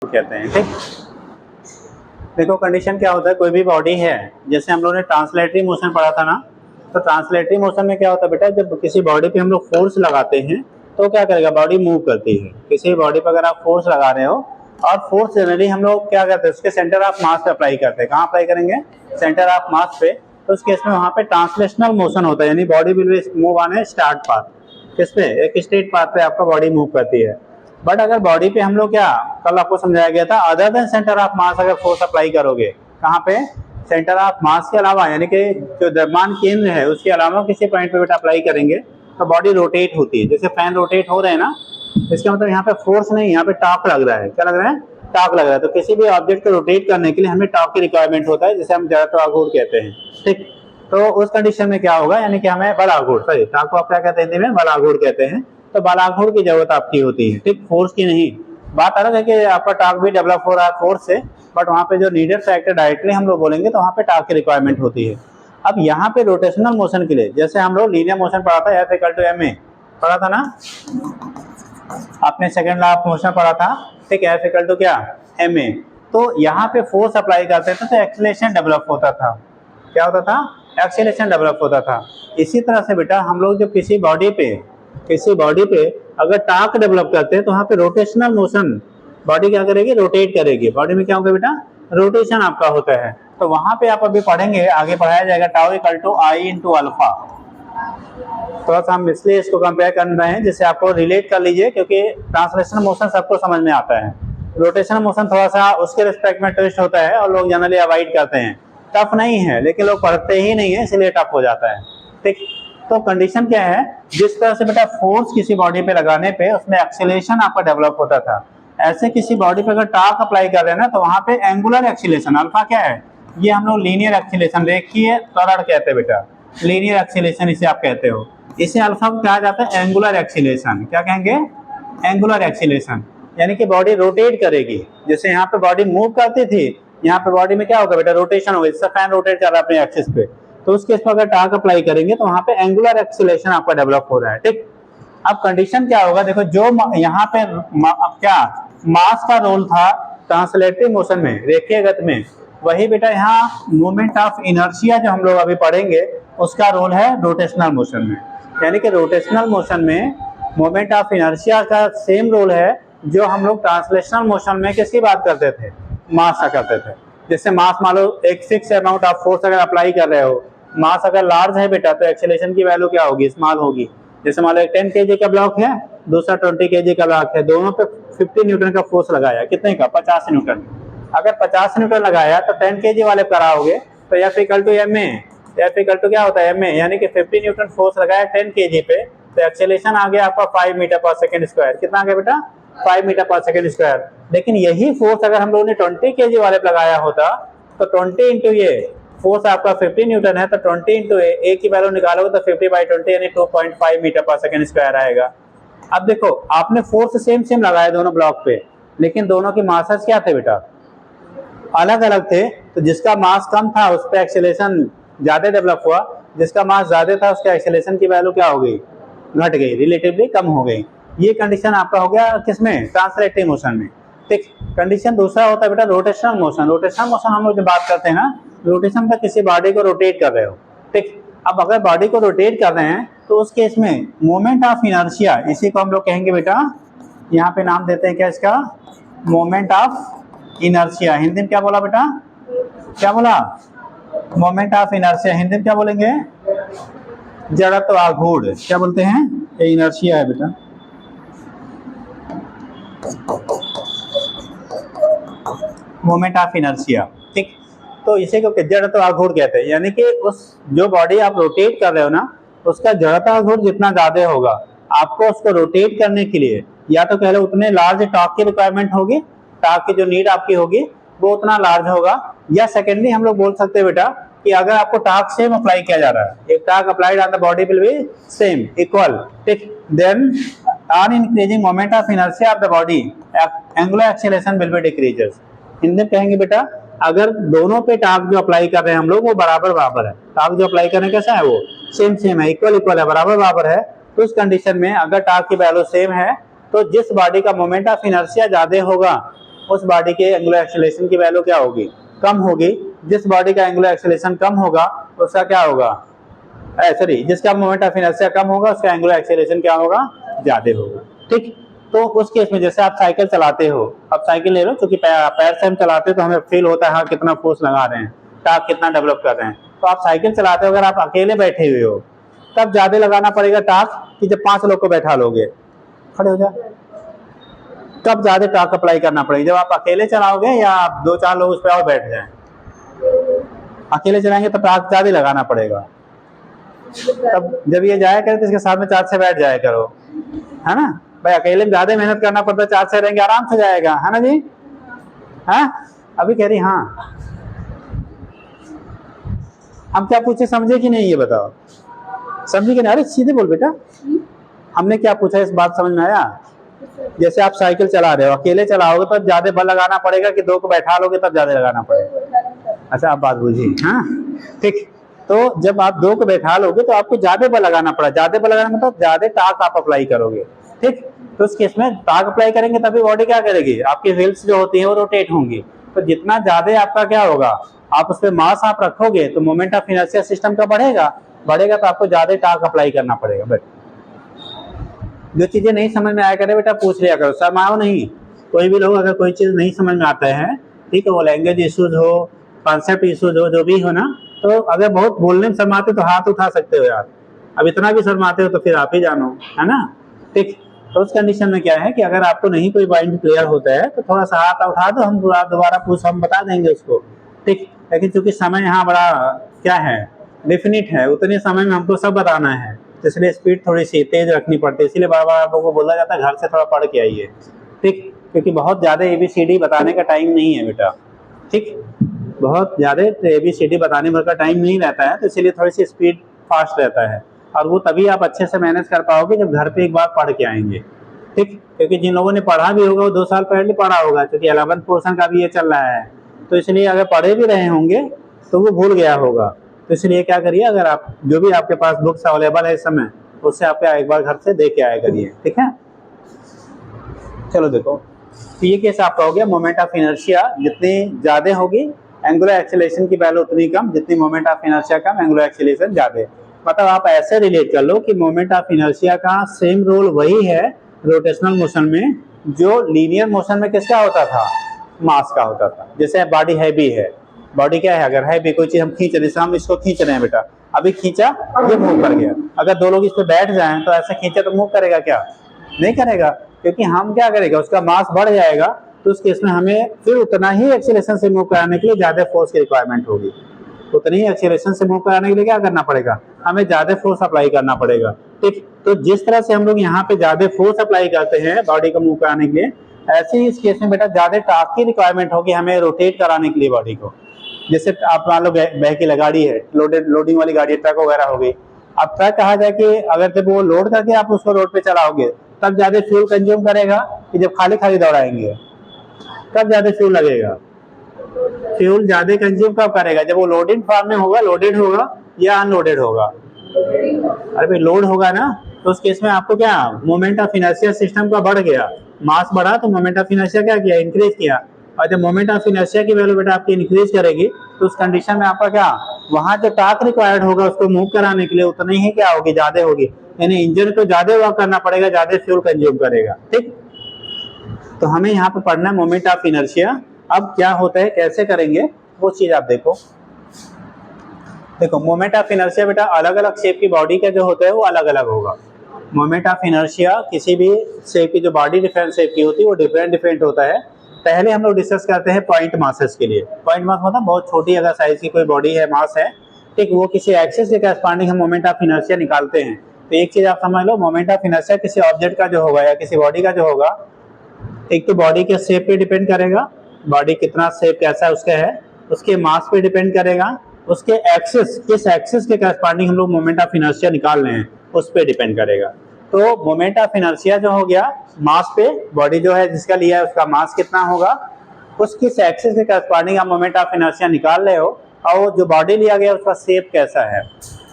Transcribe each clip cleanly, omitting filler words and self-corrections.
कहते हैं। ठीक, देखो कंडीशन क्या होता है, कोई भी बॉडी है, जैसे हम लोगों ने ट्रांसलेटरी मोशन पढ़ा था ना, तो ट्रांसलेटरी मोशन में क्या होता है बेटा, जब किसी बॉडी पे हम लोग फोर्स लगाते हैं तो क्या करेगा, बॉडी मूव करती है। किसी बॉडी पर अगर आप फोर्स लगा रहे हो, और फोर्स जनरली हम लोग क्या करते हैं, उसके सेंटर ऑफ मास पे अप्लाई करते हैं। कहाँ अप्लाई करेंगे, सेंटर ऑफ मास पे। तो उस केस में वहां पे ट्रांसलेशनल मोशन होता है, यानी body will move on A start path. किस पे, एक स्ट्रेट पाथ पे आपका बॉडी मूव करती है। बट अगर बॉडी पे हम लोग क्या, कल आपको समझाया गया था, अदर देन सेंटर ऑफ मास अगर फोर्स अप्लाई करोगे, कहाँ पे, सेंटर ऑफ मास के अलावा, यानी कि जो द्रव्यमान केंद्र है उसके अलावा किसी पॉइंट पे बेटा अप्लाई करेंगे तो बॉडी रोटेट होती है। जैसे फैन रोटेट हो रहे हैं ना, इसका मतलब यहाँ पे फोर्स नहीं, यहाँ पे टॉर्क लग रहा है। क्या लग रहा है, टॉर्क लग रहा है। तो किसी भी ऑब्जेक्ट को रोटेट करने के लिए हमें टॉर्क की रिक्वायरमेंट होता है, जिसे हम जड़त्वाघूर्ण कहते हैं। ठीक, तो उस कंडीशन में क्या होगा, यानी कि हमें बलाघूर्ण, सॉरी टॉर्क को आप क्या कहते हैं हिंदी में, बलाघूर्ण कहते हैं। तो बलाघूर्ण की जरूरत आपकी होती है, ठीक, फोर्स की नहीं। बात अलग है कि आपका टॉर्क भी डेवलप हो रहा है फोर्स से, बट वहां पे जो नीडेड फैक्टर डायरेक्टली हम लोग बोलेंगे तो वहां पे टॉर्क की रिक्वायरमेंट होती है। अब यहाँ पे रोटेशनल मोशन के लिए, जैसे हम लोग लीनियर मोशन पढ़ा था, F = ma पढ़ा था ना, आपने सेकंड लॉ ऑफ मोशन पढ़ा था। ठीक है, F = क्या, ma। तो यहाँ पे फोर्स अप्लाई करते थे तो एक्सीलरेशन डेवलप होता था। क्या होता था, एक्सीलरेशन डेवलप होता था। इसी तरह से बेटा हम लोग जब किसी बॉडी पे अगर टॉर्क डेवलप करते हैं तो वहाँ पे रोटेशनल मोशन, बॉडी क्या करेगी, रोटेट करेगी। बॉडी में क्या होगा बेटा, रोटेशन आपका होता है। तो वहां पे आप अभी पढ़ेंगे, आगे पढ़ाया जाएगा, टाउ = I × अल्फा। थोड़ा सा हम इसलिए इसको कंपेयर कर रहे हैं जिससे आपको रिलेट कर लीजिए, क्योंकि ट्रांसलेशनल मोशन सबको समझ में आता है। रोटेशनल मोशन थोड़ा सा उसके रिस्पेक्ट में ट्विस्ट होता है और लोग जनरली अवॉइड करते हैं। टफ नहीं है, लेकिन लोग पढ़ते ही नहीं है, इसलिए टफ हो जाता है। ठीक, तो कंडीशन क्या है, जिस तरह से बेटा फोर्स किसी बॉडी पे लगाने पे उसमें एक्सीलरेशन आपका डेवलप होता था, ऐसे किसी बॉडी पे अगर टॉर्क अप्लाई कर रहे हैं ना, तो वहां पे एंगुलर एक्सीलरेशन, अल्फा क्या है, ये हम लोग लीनियर एक्सीलरेशन, रेखीय त्वरण कहते हैं बेटा, लीनियर एक्सीलरेशन इसे आप कहते हो। इसे अल्फा को कहा जाता है एंगुलर एक्सीलरेशन। क्या कहेंगे, एंगुलर एक्सीलरेशन, यानी कि बॉडी रोटेट करेगी। जैसे यहाँ पे बॉडी मूव करती थी, यहाँ पे बॉडी में क्या होगा बेटा, रोटेशन होगा। जैसे फैन रोटेट कर रहा है अपने एक्सिस पे, तो उस केस में अगर टॉर्क अप्लाई करेंगे तो वहां पे एंगुलर एक्सीलरेशन आपका डेवलप हो रहा है। ठीक, अब कंडीशन क्या होगा, देखो जो यहाँ पे अब क्या मास का रोल था ट्रांसलेटरी मोशन में, रेखीय गति में, वही बेटा यहाँ मोमेंट ऑफ इनर्शिया जो हम लोग अभी पढ़ेंगे उसका रोल है रोटेशनल मोशन में। यानी कि रोटेशनल मोशन में मोमेंट ऑफ इनर्शिया का सेम रोल है जो हम लोग ट्रांसलेशनल मोशन में किसकी बात करते थे, मास का करते थे। जैसे मास मान लो एक फिक्स अमाउंट ऑफ फोर्स अगर अप्लाई कर रहे हो, मास अगर लार्ज है बेटा तो एक्सीलरेशन की वैल्यू क्या होगी, स्मॉल होगी। जैसे मान लो 10 kg का ब्लॉक है, दूसरा 20 kg का ब्लॉक है, दोनों पे 50 न्यूटन का फोर्स लगाया, कितने का, 50 न्यूटन। अगर 50 न्यूटन लगाया तो 10 kg वाले कराओगे तो F = ma, F = क्या होता है, ma, यानी कि 50 न्यूटन फोर्स लगाया 10 kg पे, तो एक्सीलरेशन आ गया आपका 5 मीटर/सेकंड स्क्वायर। कितना आ गया बेटा, 5 मीटर/सेकंड स्क्वायर। लेकिन यही फोर्स अगर हम लोगों ने 20 kg वाले पे लगाया होता तो 20 इंटू ये फोर्स आपका 50 न्यूटन है, तो 20 इंटू ए की वैल्यू निकालोगे तो 50/20 यानी 2.5 मीटर/सेकंड स्क्वायर आएगा। अब देखो आपने फोर्स सेम लगाया दोनों ब्लॉक पे, लेकिन दोनों की मासेस क्या थे बेटा, अलग अलग थे। तो जिसका मास कम था उस पर एक्सीलरेशन ज्यादा डेवलप हुआ, जिसका मास ज्यादा था उसका एक्सीलरेशन की वैल्यू क्या हो गई, घट गई, रिलेटिवली कम हो गई। ये कंडीशन आपका हो गया किसमें, ट्रांसलेटरी मोशन में। ठीक, कंडीशन दूसरा होता है बेटा रोटेशनल मोशन। रोटेशनल मोशन हम लोग जब बात करते हैं ना, रोटेशन पर किसी बॉडी को रोटेट कर रहे हो। ठीक, अब अगर बॉडी को रोटेट कर रहे हैं तो उस केस में मोमेंट ऑफ इनर्शिया, इसी को हम लोग कहेंगे बेटा, यहाँ पे नाम देते हैं क्या इसका, मोमेंट ऑफ इनर्शिया। हिंदी में क्या बोला बेटा, क्या बोला, मोमेंट ऑफ इनर्शिया। हिंदी में क्या बोलेंगे, जड़त्वाघूर्ण। क्या बोलते हैं, ये इनर्शिया है बेटा, मोमेंट ऑफ इनर्शिया। ठीक, तो इसे को जड़त्वाघूर्ण कहते हैं। यानी कि उस जो बॉडी आप रोटेट कर रहे हो ना, उसका जड़त्वाघूर्ण जितना ज्यादा होगा, आपको उसको रोटेट करने के लिए या तो कह लो उतने लार्ज टॉर्क की रिक्वायरमेंट होगी, टॉर्क की जो नीड आपकी होगी वो उतना लार्ज होगा। या सेकेंडली हम लोग बोल सकते हैं बेटा कि अगर आपको टॉर्क सेम अप्लाई किया जा रहा है, एक torque applied on the body will be same, equal. ठीक, then on increasing moment of inertia of the body angular acceleration will be decreases. Hindi में कहेंगे बेटा, अगर दोनों पे टॉर्क जो अप्लाई कर रहे हैं हम लोग वो बराबर है, टॉर्क जो अप्लाई कर रहे हैं कैसा है, वो सेम है, इक्वल है, बराबर है। तो उस कंडीशन में अगर टॉर्क की वैल्यू सेम है तो जिस बॉडी का मोमेंट ऑफ इनर्शिया ज्यादा होगा उस बॉडी के एंगुलर एक्सेलरेशन की वैल्यू क्या होगी, कम होगी। जिस बॉडी का एंगुलर एक्सेलरेशन कम होगा उसका क्या होगा, सॉरी, जिसका मोमेंट ऑफ इनर्शिया कम होगा उसका एंगुलर एक्सेलरेशन क्या होगा, ज्यादा होगा। ठीक, तो उस केस में जैसे आप साइकिल चलाते हो, आप साइकिल ले लो, क्योंकि पैर से हम चलाते हो तो हमें फील होता है हाँ कितना फोर्स लगा रहे हैं, टार्क कितना डेवलप कर रहे हैं। तो आप साइकिल चलाते हो, अगर आप अकेले बैठे हुए हो तब ज्यादा लगाना पड़ेगा टार्क कि जब 5 लोग को बैठा लोगे, खड़े हो जा, तब ज्यादा टार्क अप्लाई करना पड़ेगा। जब आप अकेले चलाओगे या आप 2-4 लोग उस पर और बैठ जाए, अकेले चलाएंगे तो टार्क ज्यादा लगाना पड़ेगा। तब जब ये जाया करे तो इसके साथ में 4 से बैठ जाया करो, है ना भाई। अकेले में ज्यादा मेहनत करना पड़ता है, 4 से रहेंगे आराम से जाएगा, है ना जी। हाँ अभी कह रही हाँ, हम क्या पूछे समझे कि नहीं, ये बताओ, समझे कि नहीं। अरे सीधे बोल बेटा, हमने क्या पूछा इस बात समझ में आया। जैसे आप साइकिल चला रहे हो, अकेले चलाओगे तो ज्यादा बल लगाना पड़ेगा कि 2 को बैठा लोगे तब ज्यादा लगाना पड़ेगा। अच्छा आप बात बुझी, हाँ ठीक। तो जब आप 2 को बैठा लोगे तो आपको ज्यादा बल लगाना पड़ा, ज्यादा बल लगाना मतलब ज्यादा टार्क आप अप्लाई करोगे। ठीक, तो उस केस में टार्क अप्लाई करेंगे तभी बॉडी क्या करेगी, आपकी व्हील्स जो होती है वो रोटेट होंगी। तो जितना ज्यादा आपका क्या होगा, आप उस पर मास आप रखोगे तो मोमेंट ऑफ इनर्शिया सिस्टम का बढ़ेगा तो आपको ज्यादा टार्क अप्लाई करना पड़ेगा। बट जो चीजें नहीं समझ में आया करे बेटा पूछ लिया करो, शर्माओ नहीं। कोई भी लोग अगर कोई चीज नहीं समझ में आता है, ठीक है, वो लैंग्वेज इश्यूज हो, कॉन्सेप्ट इश्यूज हो, जो भी हो ना, तो अगर बहुत बोलने में शर्माते तो हाथ उठा सकते हो यार। अब इतना भी शर्माते हो तो फिर आप ही जानो, है ना। ठीक, तो उस कंडीशन में क्या है कि अगर आपको नहीं कोई पॉइंट क्लियर होता है तो थोड़ा सा हाथ उठा दो, हम दोबारा पूछ, हम बता देंगे उसको। ठीक, लेकिन चूंकि समय यहाँ बड़ा क्या है, डेफिनिट है, उतने समय में हमको सब बताना है, तो इसलिए स्पीड थोड़ी सी तेज रखनी पड़ती है। इसलिए बार बार आप लोगों को बोला जाता है घर से थोड़ा पढ़ के आइए। ठीक, क्योंकि बहुत ज्यादा ABCD बताने का टाइम नहीं है बेटा। ठीक, बहुत ज्यादा ABCD बताने भर का टाइम नहीं रहता है, तो इसलिए थोड़ी सी स्पीड फास्ट रहता है, और वो तभी आप अच्छे से मैनेज कर पाओगे जब घर पे एक बार पढ़ के आएंगे। ठीक, क्योंकि जिन लोगों ने पढ़ा भी होगा वो 2 साल पहले पढ़ा होगा, क्योंकि 11th पोर्शन का भी ये चल रहा है, तो इसलिए अगर पढ़े भी रहे होंगे तो वो भूल गया होगा। तो इसलिए क्या करिए, अगर आप जो भी आपके पास बुक्स अवेलेबल है इस समय, उससे आप एक बार घर से देख के आया करिए। ठीक है, चलो देखो, तो ये केस आपका हो गया। मोमेंट ऑफ इनर्शिया जितनी ज्यादा होगी एंगुलर एक्सेलरेशन की वैल्यू उतनी कम, जितनी moment of inertia come angular acceleration ज्यादा। मतलब आप ऐसे रिलेट कर लो कि मोमेंट ऑफ इनर्शिया का सेम रोल वही है रोटेशनल मोशन में जो लीनियर मोशन में किसका होता था, मास का होता था। जैसे बॉडी हैवी है, बॉडी क्या है, अगर हैवी कोई चीज हम खींच रहे, जैसे हम इसको खींच रहे हैं बेटा, अभी खींचा ये मूव कर गया, अगर 2 लोग इस पे बैठ जाएं तो ऐसे खींचा तो मूव करेगा क्या, नहीं करेगा, क्योंकि हम क्या करेगा, उसका मास बढ़ जाएगा। तो उस केस में हमें फिर उतना ही एक्सीलरेशन से मूव कराने के लिए ज्यादा फोर्स की रिक्वायरमेंट होगी। उतनी ही एक्सीलरेशन से मूव कराने के लिए क्या करना पड़ेगा, हमें ज्यादा फोर्स अप्लाई करना पड़ेगा। ठीक, तो जिस तरह से हम लोग यहाँ पे ज्यादा फोर्स अप्लाई करते हैं बॉडी को मूव कराने के लिए, ऐसे ही इस केस में बेटा ज्यादा टार्क की रिक्वायरमेंट होगी हमें रोटेट कराने के लिए बॉडी को। जैसे आप मान लो व्हीकल गाड़ी है, लोडिंग वाली गाड़ी, ट्रक वगैरह हो गई। अब ट्रक कहा जाए कि अगर जब वो लोड करके आप उसको रोड पे चलाओगे तब ज्यादा फ्यूल कंज्यूम करेगा कि जब खाली खाली दौड़ाएंगे तब ज्यादा फ्यूल लगेगा। फ्यूल ज्यादा कंज्यूम कब करेगा, जब वो लोडिंग फॉर्म में होगा, लोडेड होगा या अनलोडेड होगा। अरे भाई लोड होगा ना, तो उस केस में आपको क्या, मोमेंट ऑफ इनर्शिया सिस्टम का बढ़ गया, मास बढ़ा तो मोमेंट ऑफ इनर्शिया क्या किया, इंक्रीज किया। और जब मोमेंट ऑफ इनर्शिया की वैल्यू बेटा आपकी इंक्रीज करेगी तो उस कंडीशन में आपका क्या, वहां जो टार्क रिक्वायर्ड होगा उसको मूव कराने के लिए उतनी ही क्या होगी, ज्यादा होगी। यानी इंजन को ज्यादा वर्क करना पड़ेगा, ज्यादा फ्यूल कंज्यूम करेगा। ठीक, तो हमें यहाँ पे पढ़ना है मोमेंट ऑफ इनर्शिया। अब क्या होता है, कैसे करेंगे वो चीज आप देखो। देखो मोमेंट ऑफ इनर्शिया बेटा अलग अलग शेप की बॉडी का जो होता है वो अलग अलग होगा। मोमेंट ऑफ इनर्शिया किसी भी शेप की जो बॉडी डिफरेंट शेप की होती है वो डिफरेंट होता है। पहले हम लोग डिस्कस करते हैं पॉइंट मासेस के लिए। पॉइंट मास मतलब बहुत छोटी अगर साइज की कोई बॉडी है, मास है, ठीक, वो किसी एक्सिस के करस्पॉन्डिंग हम मोमेंट ऑफ इनर्शिया निकालते हैं। तो एक चीज आप समझ लो, मोमेंट ऑफ इनर्शिया किसी ऑब्जेक्ट का जो होगा या किसी बॉडी का जो होगा, एक तो बॉडी के शेप पे डिपेंड करेगा, बॉडी कितना शेप कैसा है उसका है, उसके मास पे डिपेंड करेगा, उसके एक्सिस, किस एक्सिस के करस्पॉन्डिंग हम लोग मोमेंट ऑफ इनर्शिया निकाल रहे हैं उस पे डिपेंड करेगा। तो मोमेंट ऑफ इनर्शिया जो हो गया मास पे, बॉडी जो है जिसका लिया है उसका मास कितना होगा, उसकी एक्सिस के करस्पॉन्डिंग आप मोमेंट ऑफ इनर्शिया निकाल रहे हो, और जो बॉडी लिया गया उसका शेप कैसा है,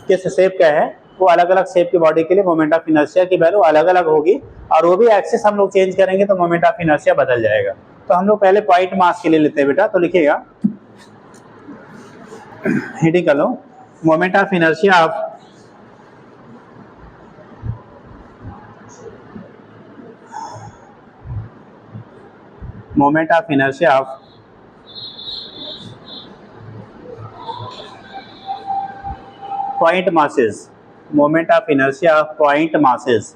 किस शेप का है, वो अलग अलग शेप की बॉडी के लिए मोमेंट ऑफ इनर्शिया की वैल्यू अलग अलग होगी। और वो भी एक्सिस हम लोग चेंज करेंगे तो मोमेंट ऑफ इनर्शिया बदल जाएगा। तो हम लोग पहले पॉइंट मास के लिए लेते हैं बेटा, तो लिखिएगा हेडिंग कर लो, moment of inertia of moment of inertia of point masses, moment of inertia of point masses।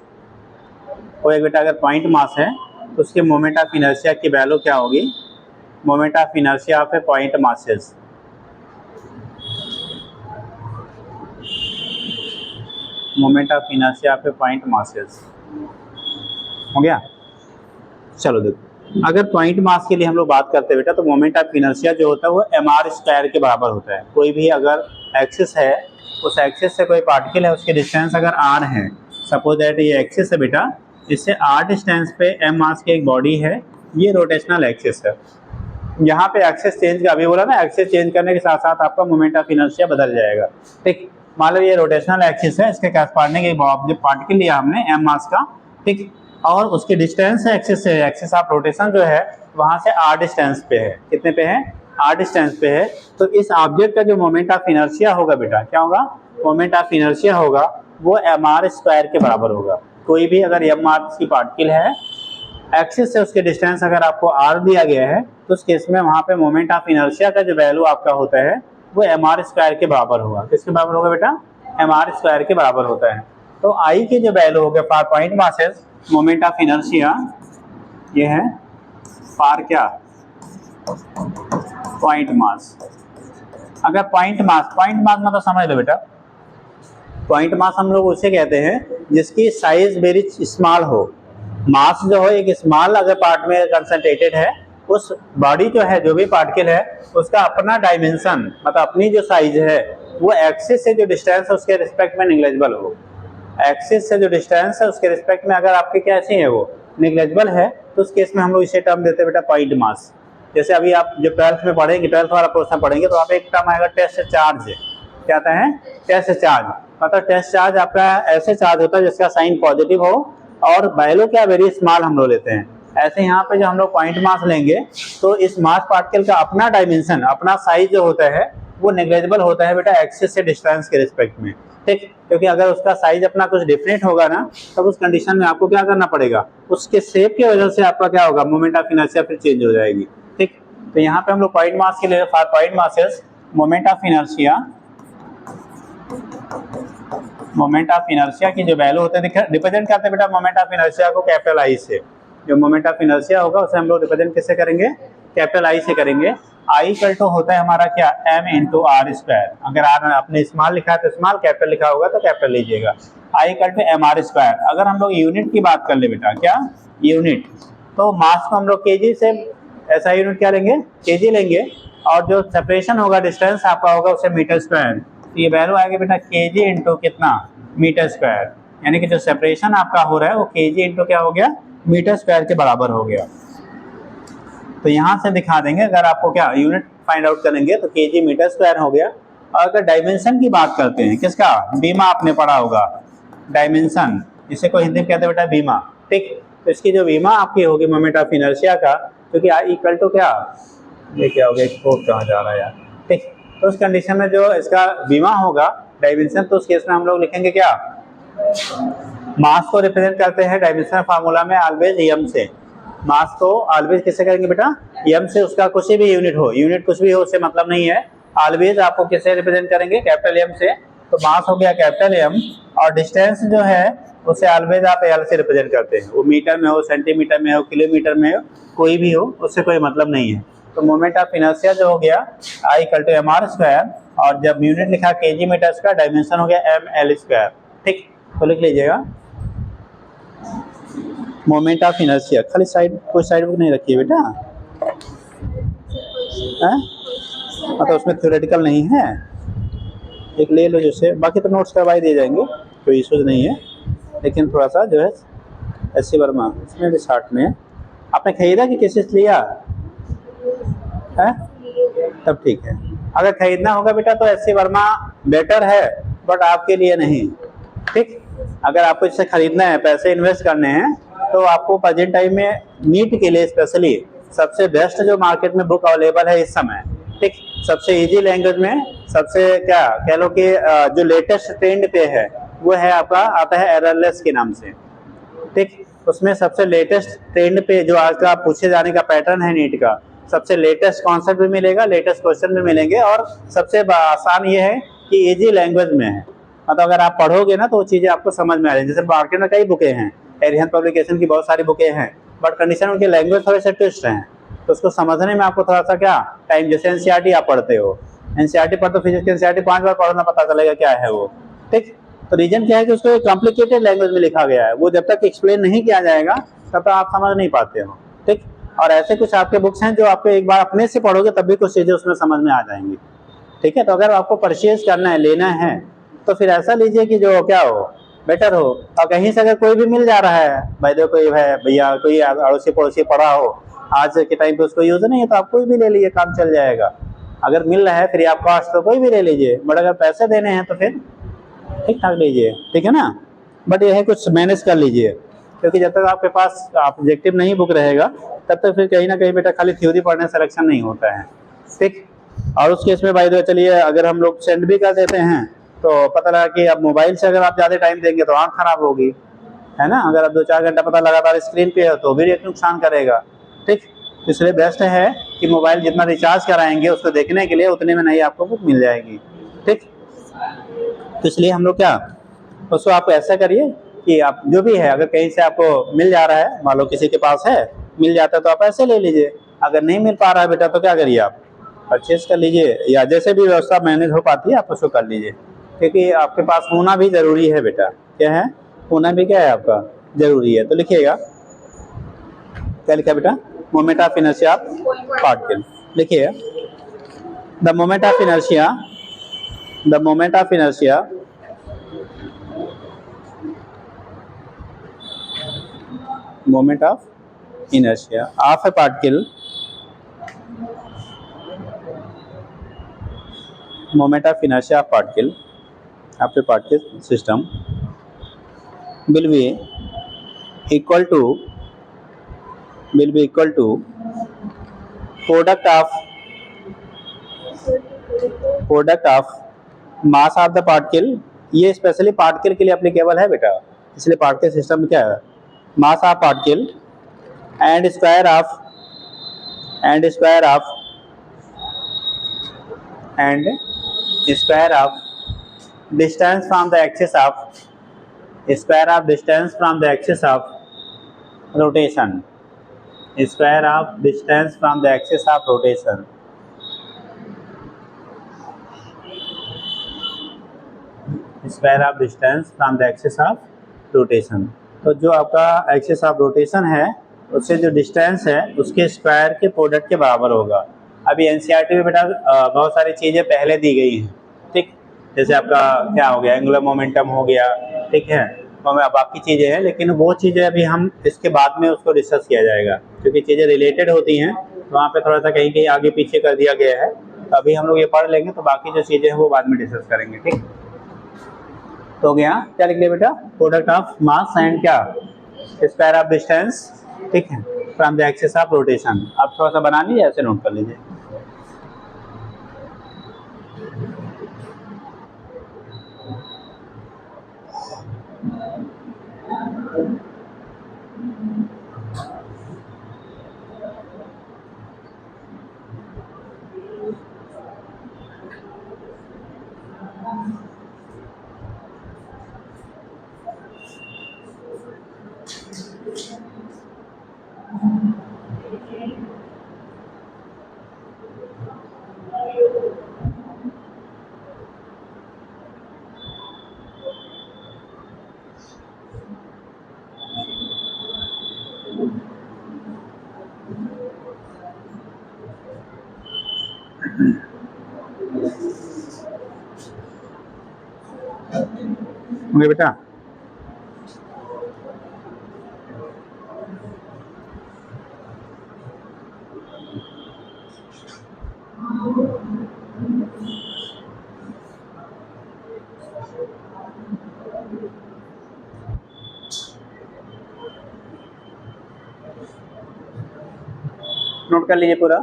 कोई बेटा अगर पॉइंट मास है तो उसके मोमेंट ऑफ इनर्शिया की वैल्यू क्या होगी, moment of inertia of A point masses. Moment of inertia of A point masses हो गया। चलो देखो, अगर पॉइंट मास के लिए हम लोग बात करते हैं बेटा, तो मोमेंट ऑफ इनर्शिया जो होता है वो mr स्क्वायर के बराबर होता है। कोई भी अगर एक्सिस है, उस एक्सिस से कोई पार्टिकल है, उसकी डिस्टेंस अगर r है, सपोज दैट ये एक्सिस है बेटा, इससे r डिस्टेंस पे m मास की एक बॉडी है, ये रोटेशनल एक्सिस है। यहाँ पे एक्सिस चेंज का अभी बोला ना, एक्सिस चेंज करने के साथ साथ आपका मोमेंट ऑफ इनर्शिया बदल जाएगा। ठीक, मान लो ये रोटेशनल एक्सिस है, इसके कॉरस्पॉन्डिंग एक ऑब्जेक्ट पार्टिकल लिया हमने m मास का, ठीक, और उसकी डिस्टेंस है एक्सिस से, एक्सिस ऑफ रोटेशन जो है वहां से r डिस्टेंस पे है। कितने पे है, r डिस्टेंस पे है। तो इस ऑब्जेक्ट का जो मोमेंट ऑफ इनर्शिया होगा बेटा, क्या होगा, मोमेंट ऑफ इनर्शिया होगा वो mr स्क्वायर के बराबर होगा। कोई भी अगर m मास की पार्टिकल है, एक्सिस से उसके डिस्टेंस अगर आपको r दिया गया है, तो उस केस में वहां पे मोमेंट ऑफ इनर्शिया का जो वैल्यू आपका होता है वो mr स्क्वायर के बराबर होगा। किसके बराबर होगा बेटा, mr स्क्वायर के बराबर होता है। तो I की जो वैल्यू होगा for point masses, moment of inertia ये है फॉर क्या, पॉइंट मास। अगर पॉइंट मास मतलब समझ लो बेटा, पॉइंट मास हम लोग उसे कहते हैं जिसकी साइज वेरी स्मॉल हो। मास जो हो एक स्मॉल अगर पार्ट में कंसंट्रेटेड है, उस बॉडी जो है, जो भी पार्टिकल है, उसका अपना डायमेंशन मतलब अपनी जो साइज है वो एक्सिस से जो डिस्टेंस है उसके रिस्पेक्ट में निग्लेजिबल हो। एक्सिस से जो डिस्टेंस है उसके रिस्पेक्ट में अगर आपके कैसे है वो निग्लेजिबल है, तो उस केस में हम लोग इसे टर्म देते हैं बेटा पॉइंट मास। जैसे अभी आप जो 12th में पढ़ेंगे, 12th वाला पोर्शन पढ़ेंगे, तो आप एक टर्म आएगा टेस्ट चार्ज। क्या आता है, टेस्ट चार्ज। मतलब टेस्ट चार्ज आपका ऐसे चार्ज होता है जिसका साइन पॉजिटिव हो और वैल्यू क्या वेरी स्मॉल हम लोग लेते हैं। ऐसे यहाँ पे जो हम लोग पॉइंट मास लेंगे, तो इस मास पार्टिकल का अपना डायमेंशन, अपना साइज जो होता है वो नेग्लेजिबल होता है बेटा एक्सिस से डिस्टेंस के रिस्पेक्ट में। ठीक, क्योंकि अगर उसका साइज अपना कुछ डिफरेंट होगा ना, तब उस कंडीशन में आपको क्या करना पड़ेगा, उसके शेप की वजह से आपका क्या होगा, मोमेंट ऑफ इनर्शिया फिर चेंज हो जाएगी। ठीक, तो यहाँ पे हम लोग पॉइंट मास के लिए for point masses moment of inertia की जो वैल्यू होता है, रिप्रेजेंट करते हैं बेटा मोमेंट ऑफ इनर्शिया को कैपिटल आई से। जो मोमेंट ऑफ इनर्शिया होगा उसे हम लोग रिप्रेजेंट किससे करेंगे, कैपिटल आई से करेंगे। आई इक्वल टू होता है हमारा क्या, m इंटू आर स्क्वायर। अगर r अपने स्मॉल लिखा है तो स्मॉल, कैपिटल लिखा होगा तो कैपिटल लीजिएगा। I equal to M R square. अगर हम लोग यूनिट की बात कर ले बेटा, क्या यूनिट, तो मास को हम लोग केजी से, ऐसा यूनिट क्या लेंगे, केजी लेंगे, और जो सेपरेशन होगा डिस्टेंस आपका होगा उसे मीटर स्क्वायर। तो ये वैल्यू आएगी बेटा केजी इंटू कितना, मीटर स्क्वायर। यानी कि जो सेपरेशन आपका हो रहा है वो केजी इंटू क्या हो गया, मीटर स्क्वायर के बराबर हो गया। तो यहाँ से दिखा देंगे, अगर आपको क्या यूनिट फाइंड आउट करेंगे तो केजी मीटर स्क्वायर हो गया। और अगर डायमेंशन की बात करते हैं, किसका, बीमा आपने पढ़ा होगा, डायमेंशन, इसे को हिंदी में कहते हैं बेटा बीमा। ठीक, तो इसकी जो बीमा आपकी होगी मोमेंट ऑफ इनर्शिया का, क्योंकि आई इक्वल टू क्या, ये क्या हो गया, कोड कहाँ जा रहा है यार। ठीक, तो उस कंडीशन में जो इसका बीमा होगा डायमेंशन, तो उस केस में हम लोग लिखेंगे क्या, मास को रिप्रेजेंट करते हैं डायमेंशन फार्मूला में ऑलवेज एम से। मास को ऑलवेज किससे करेंगे बेटा, एम से। उसका कुछ भी यूनिट हो, यूनिट कुछ भी हो उससे मतलब नहीं है, ऑलवेज आपको किससे रिप्रेजेंट करेंगे, कैपिटल एम से। तो मास हो गया कैपिटल एम, और डिस्टेंस जो है उसे ऑलवेज आप एल से रिप्रेजेंट करते हैं। वो मीटर में हो, सेंटीमीटर में हो, किलोमीटर में हो, कोई भी हो, उससे कोई मतलब नहीं है। तो मोमेंट ऑफ इनर्शिया जो हो गया I equal to M R square, और जब यूनिट लिखा केजी मीटर स्क्वायर, डायमेंशन हो गया एम एल स्क्वायर। ठीक, तो लिख लीजिएगा मोमेंट ऑफ इनर्शिया। खाली साइड, कोई साइड बुक नहीं रखी है बेटा, मतलब उसमें थ्योरेटिकल नहीं है, एक ले लो जैसे, बाकी तो नोट्स करवाई दिए जाएंगे, कोई इशूज नहीं है। लेकिन थोड़ा सा जो है एस सी वर्मा, इसमें भी 60 में आपने खरीदा कि किसी से लिया है, तब ठीक है। अगर खरीदना होगा बेटा तो एस सी वर्मा बेटर है, बट आपके लिए नहीं। ठीक, अगर आपको इससे खरीदना है, पैसे इन्वेस्ट करने हैं, तो आपको प्रेजेंट टाइम में नीट के लिए स्पेशली सबसे बेस्ट जो मार्केट में बुक अवेलेबल है इस समय, ठीक, सबसे इजी लैंग्वेज में, सबसे क्या कह लो कि जो लेटेस्ट ट्रेंड पे है वो है आपका, आता है एररलेस के नाम से, ठीक। उसमें सबसे लेटेस्ट ट्रेंड पे जो आज का पूछे जाने का पैटर्न है नीट का, सबसे लेटेस्ट कॉन्सेप्ट भी मिलेगा, लेटेस्ट क्वेश्चन भी मिलेंगे, और सबसे आसान ये है कि इजी लैंग्वेज में है। मतलब अगर आप पढ़ोगे ना तो वो चीज़ें आपको समझ में आ जाएंगी। जैसे मार्केट में कई बुकें हैं, एरिहंत पब्लिकेशन की बहुत सारी बुकें हैं, बट कंडीशन उनकी लैंग्वेज थोड़े से ट्विस्ट हैं, तो उसको समझने में आपको थोड़ा सा क्या टाइम, जैसे एनसीईआरटी आप पढ़ते हो, एनसीईआरटी पढ़ते हो, फिजिक्स की एनसीईआरटी 5 बार पढ़ना पता चलेगा क्या है वो, ठीक। तो रीजन क्या है कि उसको एक कॉम्प्लिकेटेड लैंग्वेज में लिखा गया है, वो जब तक एक्सप्लेन नहीं किया जाएगा तब तक आप समझ नहीं पाते हो, ठीक। और ऐसे कुछ आपके बुक्स हैं जो आपको एक बार अपने से पढ़ोगे तब भी कुछ चीज़ें उसमें समझ में आ जाएंगी, ठीक है। तो अगर आपको परचेज करना है, लेना है, तो फिर ऐसा लीजिए कि जो क्या हो, बेटर हो। और कहीं से अगर कोई भी मिल जा रहा है, भाई देखो कोई है भैया, कोई अड़ोसी पड़ोसी पढ़ा हो, आज के टाइम पे उसको यूज नहीं है, तो आप कोई भी ले लीजिए, काम चल जाएगा। अगर मिल रहा है फ्री ऑफ कॉस्ट तो कोई भी ले लीजिए, बट अगर पैसे देने हैं तो फिर ठीक ठाक लीजिए, ठीक है ना। बट यह है कुछ मैनेज कर लीजिए, क्योंकि जब तक आपके पास ऑब्जेक्टिव नहीं बुक रहेगा तब तक फिर कहीं ना कहीं बेटा खाली थ्योरी पढ़ने से सिलेक्शन नहीं होता है, ठीक। और उस केस में भाई दो चलिए, अगर हम लोग सेंड भी कर देते हैं तो पता लगा कि अब मोबाइल से अगर आप ज़्यादा टाइम देंगे तो आँख खराब होगी, है ना। अगर आप 2-4 घंटा पता लगातार स्क्रीन पे हो तो भी एक नुकसान करेगा, ठीक। इसलिए बेस्ट है कि मोबाइल जितना रिचार्ज कराएंगे उसको देखने के लिए, उतने में नहीं आपको बुक मिल जाएगी, ठीक। तो इसलिए हम लोग क्या, उसको आप ऐसा करिए कि आप जो भी है, अगर कहीं से आपको मिल जा रहा है, मान लो किसी के पास है, मिल जाता है तो आप ऐसे ले लीजिए। अगर नहीं मिल पा रहा है बेटा तो क्या करिए, आप परचेज कर लीजिए, या जैसे भी व्यवस्था मैनेज हो पाती है आप उसको कर लीजिए, क्योंकि आपके पास होना भी ज़रूरी है बेटा। क्या है, होना भी क्या है आपका ज़रूरी है। तो लिखिएगा, क्या लिखा बेटा, मोमेंट ऑफ इनर्शिया पार्टिकल, लिखिए the moment of inertia, the moment of inertia moment of inertia of a particle, moment of inertia of particle of a particle system will be equal to, will be equal to product of mass of the particle। ये specially particle के लिए applicable है बेटा, इसलिए particle system में क्या है, mass of particle and square of, and square of, and square of distance from the axis of, square of distance from the axis of rotation, square of distance from the axis of rotation, square of distance from the axis of rotation। तो जो आपका axis of rotation है उससे जो distance है उसके square के product के बराबर होगा। अभी एनसीईआरटी में बेटा बहुत सारी चीज़ें पहले दी गई हैं, ठीक। जैसे आपका क्या हो गया, एंगुलर मोमेंटम हो गया, ठीक है, और बाकी चीज़ें हैं, लेकिन वो चीज़ें अभी हम इसके बाद में उसको डिस्कस किया जाएगा, क्योंकि चीज़ें रिलेटेड होती हैं, वहाँ पे थोड़ा सा कहीं कहीं आगे पीछे कर दिया गया है। तो अभी हम लोग ये पढ़ लेंगे, तो बाकी जो चीज़ें हैं वो बाद में डिस्कस करेंगे, ठीक। तो हो गया, क्या लिख लिया बेटा, प्रोडक्ट ऑफ मास एंड क्या, स्क्वायर ऑफ डिस्टेंस, ठीक है, from the axis of rotation. आप थोड़ा सा बना लीजिए, ऐसे नोट कर लीजिए। ओके बेटा, कर लीजिए पूरा।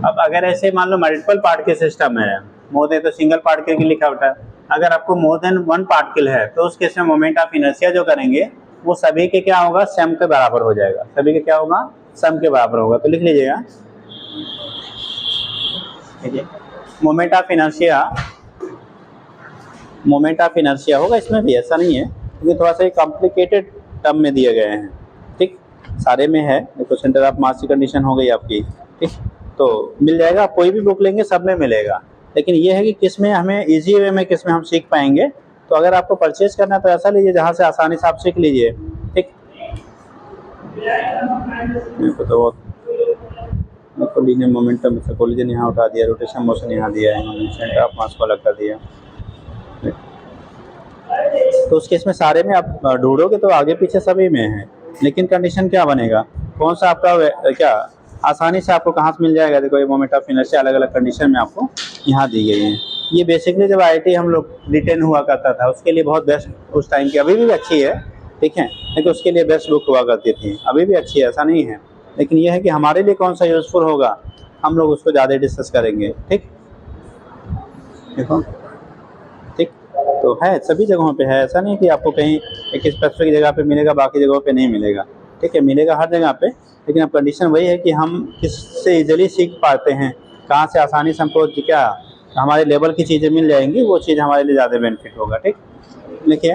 अब अगर ऐसे मान लो मल्टीपल पार्टिकल सिस्टम है, मोर देन तो सिंगल पार्टिकल की लिखा होता है, अगर आपको मोर देन वन पार्टिकल है तो उस केस में मोमेंट ऑफ इनर्शिया जो करेंगे वो सभी के क्या होगा, सम के बराबर हो जाएगा। सभी के क्या होगा, सम के बराबर होगा। तो लिख लीजिएगा, moment of inertia, moment of inertia होगा। इसमें भी ऐसा नहीं है क्योंकि थोड़ा सा कॉम्प्लिकेटेड टर्म में दिए गए हैं, ठीक, सारे में है। देखो सेंटर ऑफ मास की कंडीशन हो गई आपकी, ठीक, तो मिल जाएगा। आप कोई भी बुक लेंगे सब में मिलेगा, लेकिन ये है कि किस में हमें इजी वे में किस में हम सीख पाएंगे। तो अगर आपको परचेज करना है तो ऐसा लीजिए जहाँ से आसानी से आप सीख लीजिए, ठीक। तो लीनियर मोमेंटम कोलिजन यहाँ उठा दिया, रोटेशन मोशन यहाँ दिया है, सेंटर ऑफ मास को अलग कर दिया। तो उस केस में सारे में आप ढूंढोगे तो आगे पीछे सभी में है, लेकिन कंडीशन क्या बनेगा, कौन सा आपका क्या आसानी से आपको कहाँ से मिल जाएगा। देखो ये मोमेंट ऑफ इनर्शिया अलग अलग कंडीशन में आपको यहाँ दी गई है। ये बेसिकली जब आईआईटी हम लोग रिटेन हुआ करता था उसके लिए बहुत बेस्ट उस टाइम की, अभी भी अच्छी है, ठीक है, लेकिन उसके लिए बेस्ट बुक हुआ करती थी, अभी भी अच्छी है, ऐसा नहीं है। लेकिन ये है कि हमारे लिए कौन सा यूजफुल होगा हम लोग उसको ज़्यादा डिस्कस करेंगे, ठीक। देखो ठीक, तो है सभी जगहों पे है, ऐसा नहीं कि आपको कहीं एक स्पेसिफिक जगह पे मिलेगा बाकी जगहों पे नहीं मिलेगा, ठीक है, मिलेगा हर जगह पे। लेकिन अब कंडीशन वही है कि हम किससे इजीली सीख पाते हैं, कहाँ से आसानी से हमको क्या हमारे लेवल की चीज़ें मिल जाएंगी, वो चीज़ हमारे लिए ज़्यादा बेनिफिट होगा, ठीक। लिखिए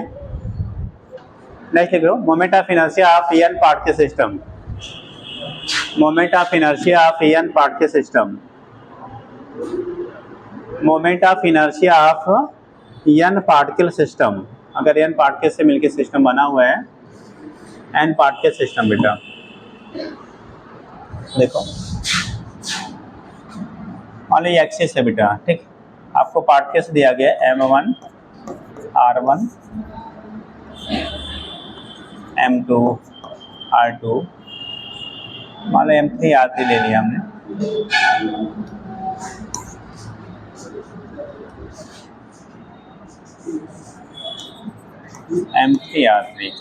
नेक्स्ट लिख लो, moment of inertia of N particle system, moment of inertia of N particle system, moment of inertia of N particle system. अगर एन पार्टिकल से मिलकर सिस्टम बना हुआ है, एन पार्टिकल सिस्टम बेटा, देखो मान लो ये एक्सिस है बेटा, ठीक, आपको पार्टिकल्स दिया गया M1 R1 M2 R2, मान लो M3 R3 ले लिया हमने, M3 R3,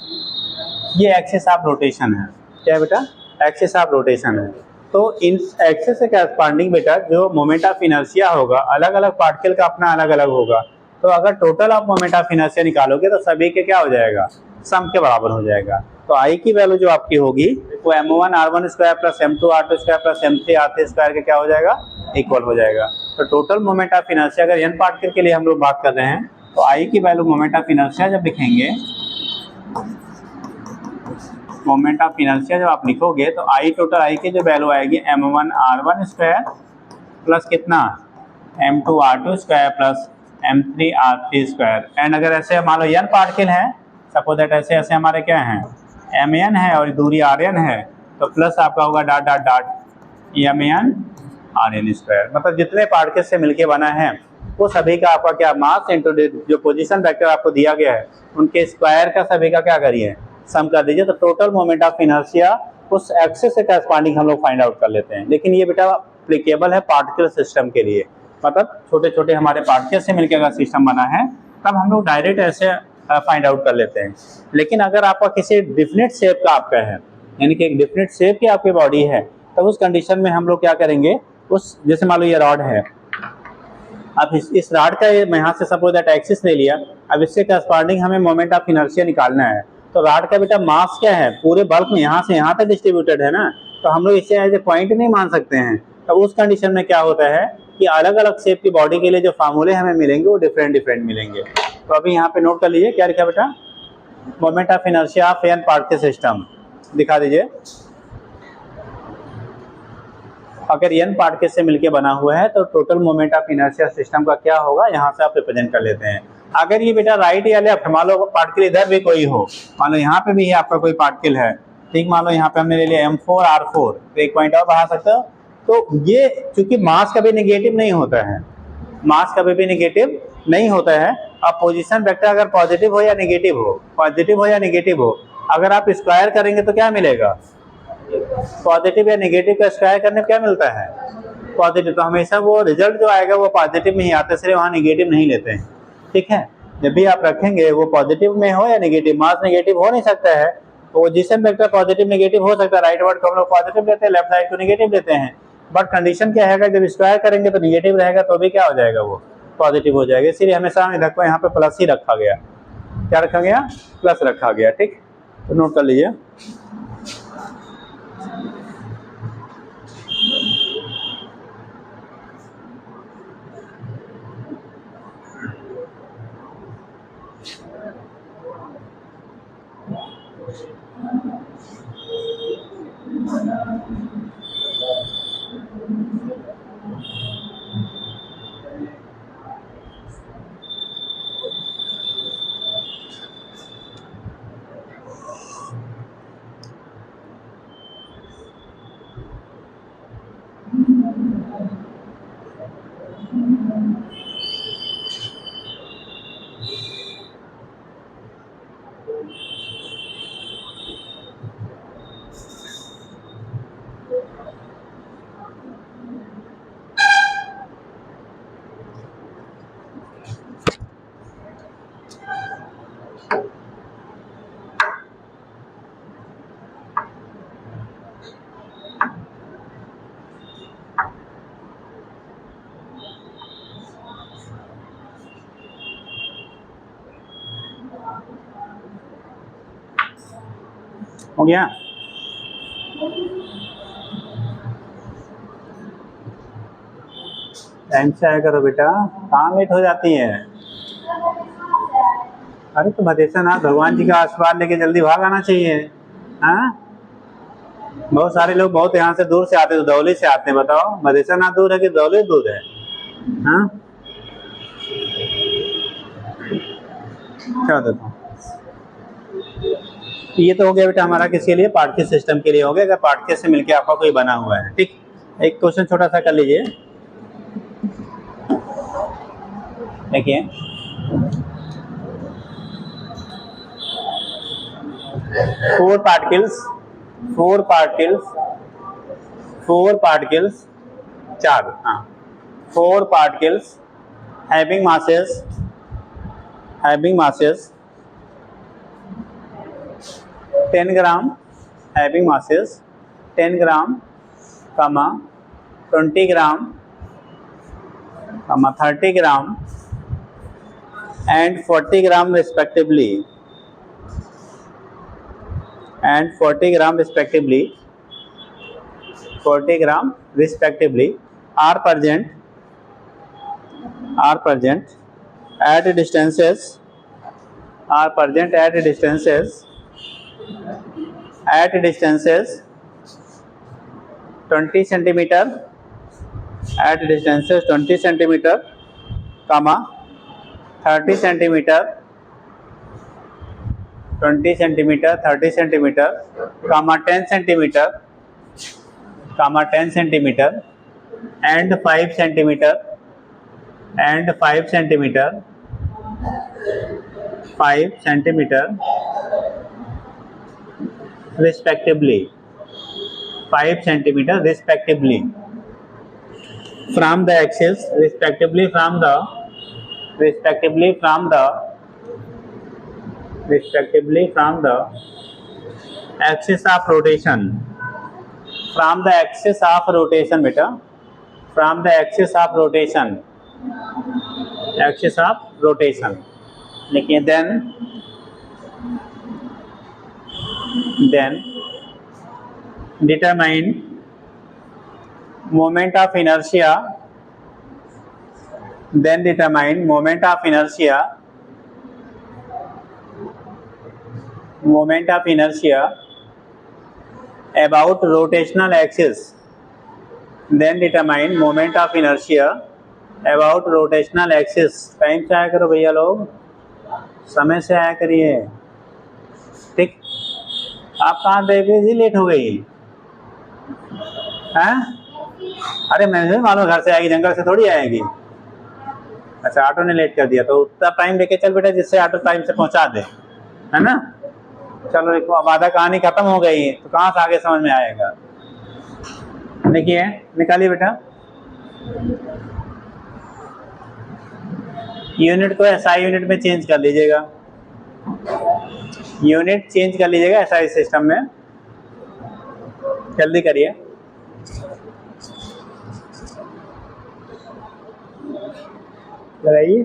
ये एक्सिस ऑफ रोटेशन है। क्या है बेटा, एक्सिस ऑफ रोटेशन है। तो इन एक्सिस से कॉरस्पॉन्डिंग बेटा जो मोमेंट ऑफ इनर्शिया होगा अलग अलग पार्टिकल का अपना अलग अलग होगा। तो अगर टोटल आप मोमेंट ऑफ इनर्शिया निकालोगे तो सभी के क्या हो जाएगा, सम के बराबर हो जाएगा। तो आई की वैल्यू जो आपकी होगी वो M1 R1 square plus M2 R2 square plus M3 R3 square के क्या हो जाएगा, इक्वल हो जाएगा। तो टोटल मोमेंट ऑफ इनर्शिया अगर n पार्टिकल के लिए हम लोग बात कर रहे हैं तो आई की वैल्यू मोमेंट ऑफ इनर्शिया जब लिखेंगे, मोमेंट ऑफ इनर्शिया जब आप लिखोगे तो आई टोटल आई की जो वैल्यू आएगी M1 R1 स्क्वायर प्लस कितना M2 R2 square plus M3 R3 square. And अगर ऐसे मान लो n पार्टिकल है, सपोज दैट ऐसे ऐसे हमारे क्या हैं Mn है और दूरी Rn है, तो प्लस आपका होगा dot dot dot Mn Rn square. मतलब जितने पार्टिकल से मिलके बना है वो सभी का आपका क्या मास इंटू जो पोजीशन वेक्टर आपको दिया गया है उनके स्क्वायर का सभी का क्या करिए, सम कर दीजिए। तो टोटल मोमेंट ऑफ इनर्शिया उस एक्सिस से कॉरस्पॉन्डिंग हम लोग फाइंड आउट कर लेते हैं। लेकिन ये बेटा एप्लीकेबल है पार्टिकल सिस्टम के लिए, मतलब छोटे छोटे हमारे पार्टिकल से मिलकर अगर सिस्टम बना है तब हम लोग डायरेक्ट ऐसे फाइंड आउट कर लेते हैं। लेकिन अगर आपका किसी डिफिनिट शेप का आपका है, यानी कि एक डिफिनिट शेप की आपकी बॉडी है, तब उस कंडीशन में हम लोग क्या करेंगे, उस जैसे मान लो ये रॉड है, अब इस रॉड का यहाँ से सपोज दैट एक्सिस ले लिया, अब इससे कॉरस्पॉन्डिंग हमें मोमेंट ऑफ इनर्शिया निकालना है। तो रॉड का बेटा मास क्या है, पूरे बल्क में यहाँ से यहाँ तक डिस्ट्रीब्यूटेड है ना, तो हम लोग इसे एज ए पॉइंट नहीं मान सकते हैं। तो उस कंडीशन में क्या होता है कि अलग अलग शेप की बॉडी के लिए जो फार्मूले हमें मिलेंगे वो डिफरेंट डिफरेंट मिलेंगे। तो अभी यहाँ पे नोट कर लीजिए क्या लिखा बेटा, moment of inertia of N particle system, दिखा दीजिए। अगर n पार्टिकल से मिलके बना हुआ है तो total moment of inertia system का क्या होगा, यहाँ से आप रिप्रेजेंट कर लेते हैं। अगर ये बेटा राइट या लेफ्ट, मान लो पार्टिकल इधर भी कोई हो, मान लो यहाँ पे भी है आपका कोई पार्टिकल है, ठीक, मान लो यहाँ पे हमने ले लिया M4 R4, तो एक पॉइंट और बढ़ा सकते हो। तो ये चूंकि मास कभी नेगेटिव नहीं होता है, मास कभी भी नेगेटिव नहीं होता है। अब पोजीशन वेक्टर अगर पॉजिटिव हो या नेगेटिव हो, पॉजिटिव हो या नेगेटिव हो, अगर आप स्क्वायर करेंगे तो क्या मिलेगा, पॉजिटिव या नेगेटिव का स्क्वायर करने पे क्या मिलता है, पॉजिटिव, तो हमेशा वो रिजल्ट जो आएगा वो पॉजिटिव में ही आता है, इसलिए वहाँ नेगेटिव नहीं लेते हैं। ठीक है, जब भी आप रखेंगे वो पॉजिटिव में हो या नेगेटिव, मास नेगेटिव हो नहीं सकता है, तो पोजीशन वेक्टर पॉजिटिव नेगेटिव हो सकता है, राइट वर्ड को हम लोग पॉजिटिव लेते हैं, लेफ्ट साइड को नेगेटिव लेते हैं, बट कंडीशन क्या है, जब स्क्वायर करेंगे तो नेगेटिव रहेगा, तो भी क्या हो जाएगा, वो पॉजिटिव हो जाएगा। इसीलिए हमेशा देखो यहाँ पे प्लस ही रखा गया, क्या रखा गया, प्लस रखा गया। ठीक, तो नोट कर लीजिए। हो गया, टाइम से आया करो बेटा, कहाँ लेट हो जाती है। अरे तो भदेसा नाथ भगवान जी का आशीर्वाद लेके जल्दी भाग आना चाहिए। हाँ, बहुत सारे लोग बहुत यहाँ से दूर से आते हैं, दौली से आते हैं, बताओ भदेसा नाथ दूर है कि दौली दूर है। हाँ, क्या देता हूँ, ये तो हो गया बेटा हमारा किसके लिए, पार्टिकल सिस्टम के लिए हो गया, अगर पार्टिकल से मिलके आपका कोई बना हुआ है। ठीक, एक क्वेश्चन छोटा सा कर लीजिए, देखिए फोर पार्टिकल्स चार, हाँ, four particles having masses 10 gram, having masses 10 gram, 20 gram, 30 gram and 40 gram respectively, and 40 gram respectively, 40 gram respectively are present at distances 20 centimeter, at distances 20 centimeter, 30 centimeter, 20 centimeter, 30 centimeter, 10 centimeter, 10 centimeter, and 5 centimeter, and 5 centimeter, 5 centimeter respectively, 5 centimeter respectively from the axis, respectively from the axis of rotation, from the axis of rotation beta, from the axis of rotation, लिखिए then determine moment of inertia, about rotational axis, about rotational axis। Time से आया करो भैया लोग, समय से आया करिए। ठीक, आप कहाँ देवी लेट हो गई हैं? अरे मैं मालूम घर से आएगी, जंगल से थोड़ी आएगी। अच्छा, ऑटो ने लेट कर दिया तो उतना टाइम लेके चल बेटा जिससे ऑटो टाइम से पहुंचा दे, है ना। चलो देखो, अब आधा कहानी खत्म हो गई तो कहाँ से आगे समझ में आएगा। देखिए निकालिए बेटा, यूनिट को एसआई यूनिट में चेंज कर लीजिएगा, यूनिट चेंज कर लीजिएगा एसआई सिस्टम में। जल्दी करिए। लगाइए।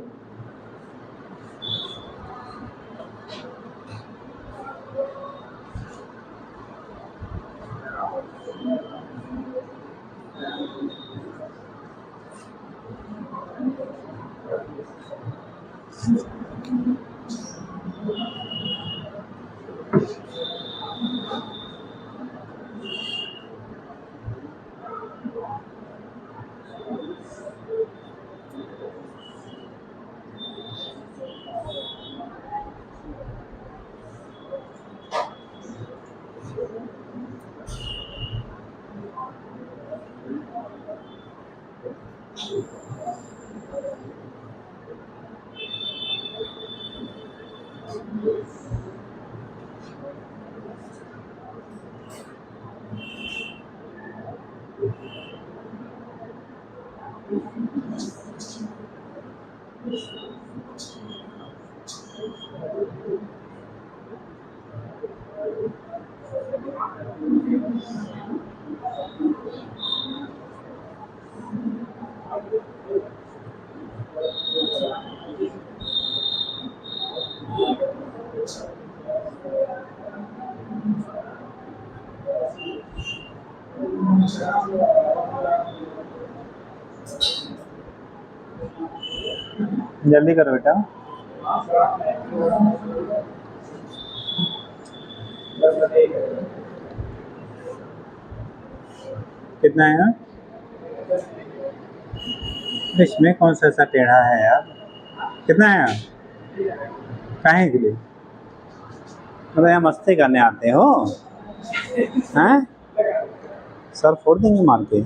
जल्दी करो बेटा। कितना है? इसमें कौन सा ऐसा टेढ़ा है यार? कितना है? काहे के लिए? अरे यहाँ मस्ती करने आते हो हैं? सर फोड़ देंगे मार के।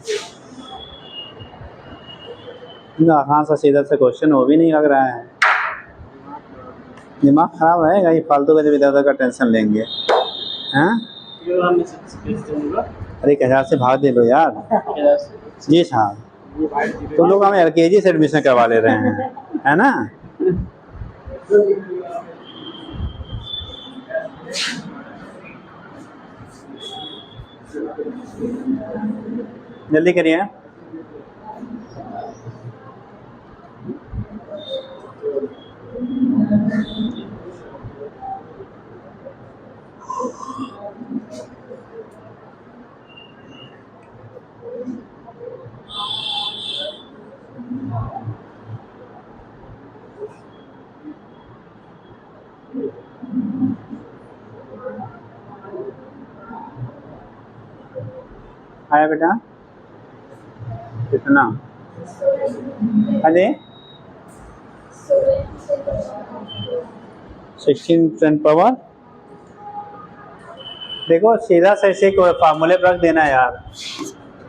आसान सा सीधा सा क्वेश्चन वो भी नहीं लग रहा है। दिमाग खराब रहेगा, ये फालतू का जब इधर का टेंशन लेंगे हैं? अरे 1000 से भाग दे लो यार। जी साहब, तो लोग हमें LKG से एडमिशन करवा ले रहे हैं, है ना? जल्दी करिए। आया बेटा? कितना? अरे 16 पावर। देखो सीधा से ऐसे फार्मूले पर रख देना यार।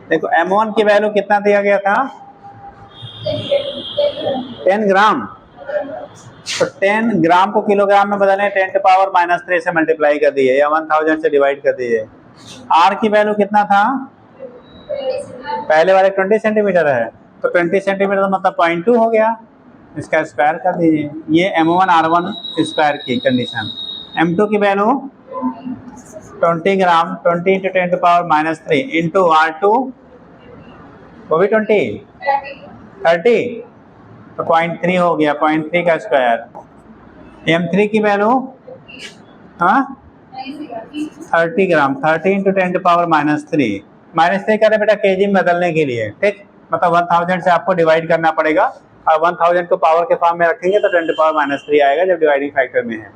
देखो M1 की वैल्यू कितना दिया गया था? 10 ग्राम। तो 10 ग्राम को किलोग्राम में बदलने 10⁻³ से मल्टीप्लाई कर दिए या 1000 से डिवाइड कर दिए। R की वैल्यू कितना था? पहले वाले 20 सेंटीमीटर है, तो 20 सेंटीमीटर मतलब 0.2 हो गया, इसका स्क्वायर कर दीजिए। ये M1 R1 स्क्वायर की कंडीशन। M2 की वैल्यू 20 ग्राम, 20 × 10⁻³ इंटू R2 वो भी 30 तो 0.3 हो गया, 0.3 का स्क्वायर। M3 की वैल्यू 30 ग्राम, 30 × 10⁻³ -3 करें बेटा केजी में बदलने के लिए, ठीक? मतलब 1000 से आपको डिवाइड करना पड़ेगा, और 1000 को पावर के फॉर्म में रखेंगे तो 10⁻³ आएगा जब डिवाइडिंग फैक्टर में है।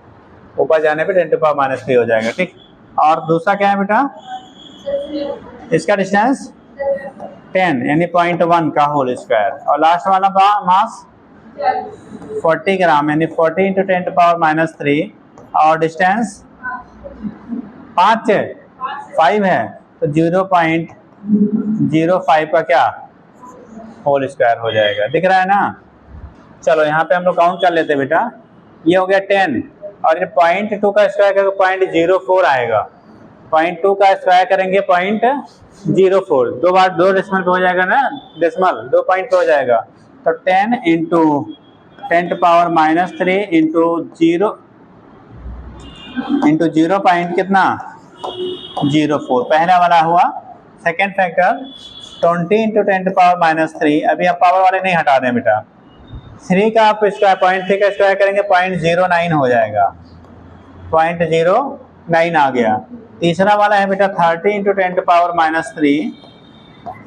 ऊपर जाने पे 10⁻³ हो जाएगा, ठीक? और दूसरा क्या है बेटा? इसका डिस्टेंस 10 यानी 0.1 का होल स्क्वायर। और लास्ट वाला मास 40 ग्राम यानी 40 × 10⁻³ और डिस्टेंस 5 है तो 0.05 का क्या होल स्क्वायर हो जाएगा। दिख रहा है ना? चलो यहाँ पे हम लोग काउंट कर लेते हैं बेटा। ये हो गया 10 और ये 0.2 का स्क्वायर करेंगे 0.04 आएगा। 0.2 का स्क्वायर करेंगे 04, दो बार दो डेसिमल पे हो जाएगा ना, डेसिमल 2 पॉइंट पे हो जाएगा, तो 10 इंटू 10⁻³ इंटू 0 पॉइंट कितना 04, पहला वाला हुआ। सेकेंड फैक्टर 20 इंटू 10⁻³ अभी आप पावर वाले नहीं हटा दें बेटा, 3 का आप स्क्वायर, 0.3 का स्क्वायर करेंगे 0.09 हो जाएगा, 0.09 आ गया। तीसरा वाला है बेटा 30 इंटू 10⁻³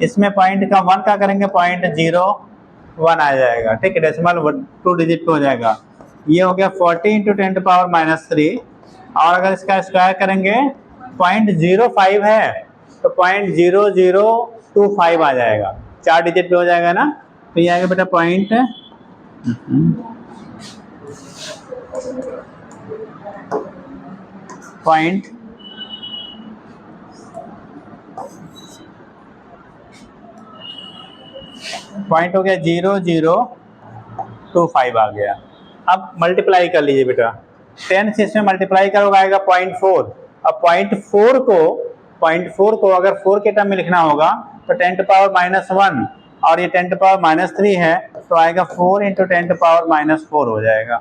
इसमें पॉइंट का 1 का करेंगे 0.01 आ जाएगा, ठीक है, डेसिमल 2 डिजिट पे हो जाएगा। ये हो गया 40 इंटू 10⁻³ और अगर इसका स्क्वायर करेंगे 0.05 है तो 0.0025 आ जाएगा, 4 डिजिट पे हो जाएगा ना, तो ये आएगा बेटा पॉइंट 0.0025 आ गया। अब मल्टीप्लाई कर लीजिए बेटा, 10 से इसमें मल्टीप्लाई करोगे आएगा 0.4। अब 0.4 को अगर 4 के टर्म में लिखना होगा तो 10⁻⁻1 और ये 10⁻³ है तो आएगा 4 इंटू 10⁻⁻4 हो जाएगा।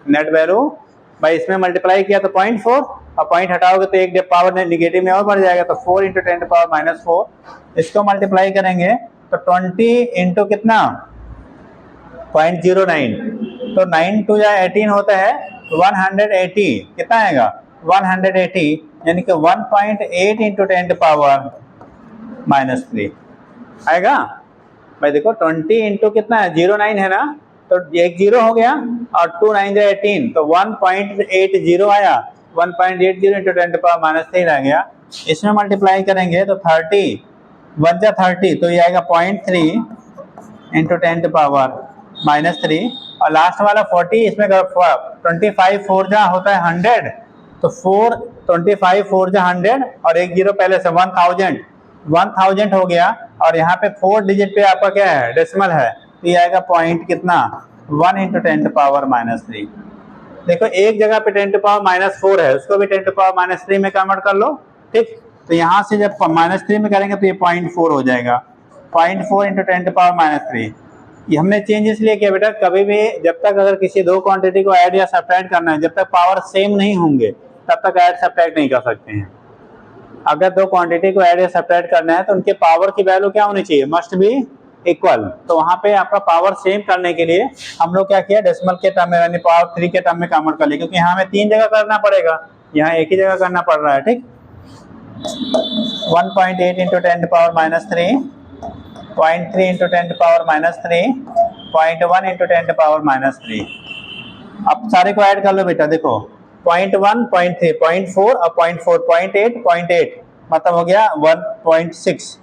नेट वैल्यू भाई इसमें मल्टीप्लाई किया तो 0.4 और पॉइंट हटाओगे तो एक पावर निगेटिव में और बढ़ जाएगा, तो 4 इंटू 10⁻⁻4 इसको मल्टीप्लाई करेंगे तो 20 इंटू कितना 0.09, तो 9 टू 18 होता है 180, कितना आएगा 180, यानी कि 1.8 इंटू 10⁻⁻³ आएगा। भाई देखो 20 इंटू कितना है 09 है ना, तो एक 0 हो गया और 2 9 18 तो 1.80 आया, 1.80 इंटू 10⁻³ आ गया। इसमें मल्टीप्लाई करेंगे तो 30 1 जा 30 तो ये आएगा 0.3 इंटू 10⁻³ और लास्ट वाला 40, इसमें 25 4 जा होता है 100, तो 25 4 जा 100 और एक 0 पहले से 1000 हो गया और यहाँ पे 4 डिजिट पे आपका क्या है डेसिमल है, तो ये आएगा पॉइंट कितना 1 इंटू 10⁻³ देखो एक जगह पे 10⁻⁻4 है उसको भी 10⁻³ में कन्वर्ट कर लो, ठीक, तो यहाँ से जब -3 में करेंगे तो ये 0.4 हो जाएगा, 0.4 इंटू 10⁻⁻3। ये हमने चेंज इसलिए किया बेटा, कभी भी जब तक अगर किसी दो क्वांटिटी को ऐड या सब्ट्रैक्ट करना है, जब तक पावर सेम नहीं होंगे तब तक ऐड सब्ट्रैक्ट नहीं कर सकते हैं। अगर दो क्वांटिटी को ऐड या सब्ट्रैक्ट करना है तो उनके पावर की वैल्यू क्या होनी चाहिए, मस्ट बी इक्वल। तो वहां पे आपका पावर सेम करने के लिए हम लोग क्या किया, डेसिमल के टर्म में यानी पावर 3 के टर्म में कन्वर्ट कर लिया, क्योंकि यहाँ हमें 3 जगह करना पड़ेगा, यहाँ एक ही जगह करना पड़ रहा है, ठीक। 1.8 इंटू 10⁻³ 0.3 इंटू 10⁻³ 0.1 इंटू 10⁻³ अब सारे को ऐड कर लो बेटा, देखो 0.1 0.3 0.4 और 0.4 0.8 0.8 मतलब हो गया 1.6।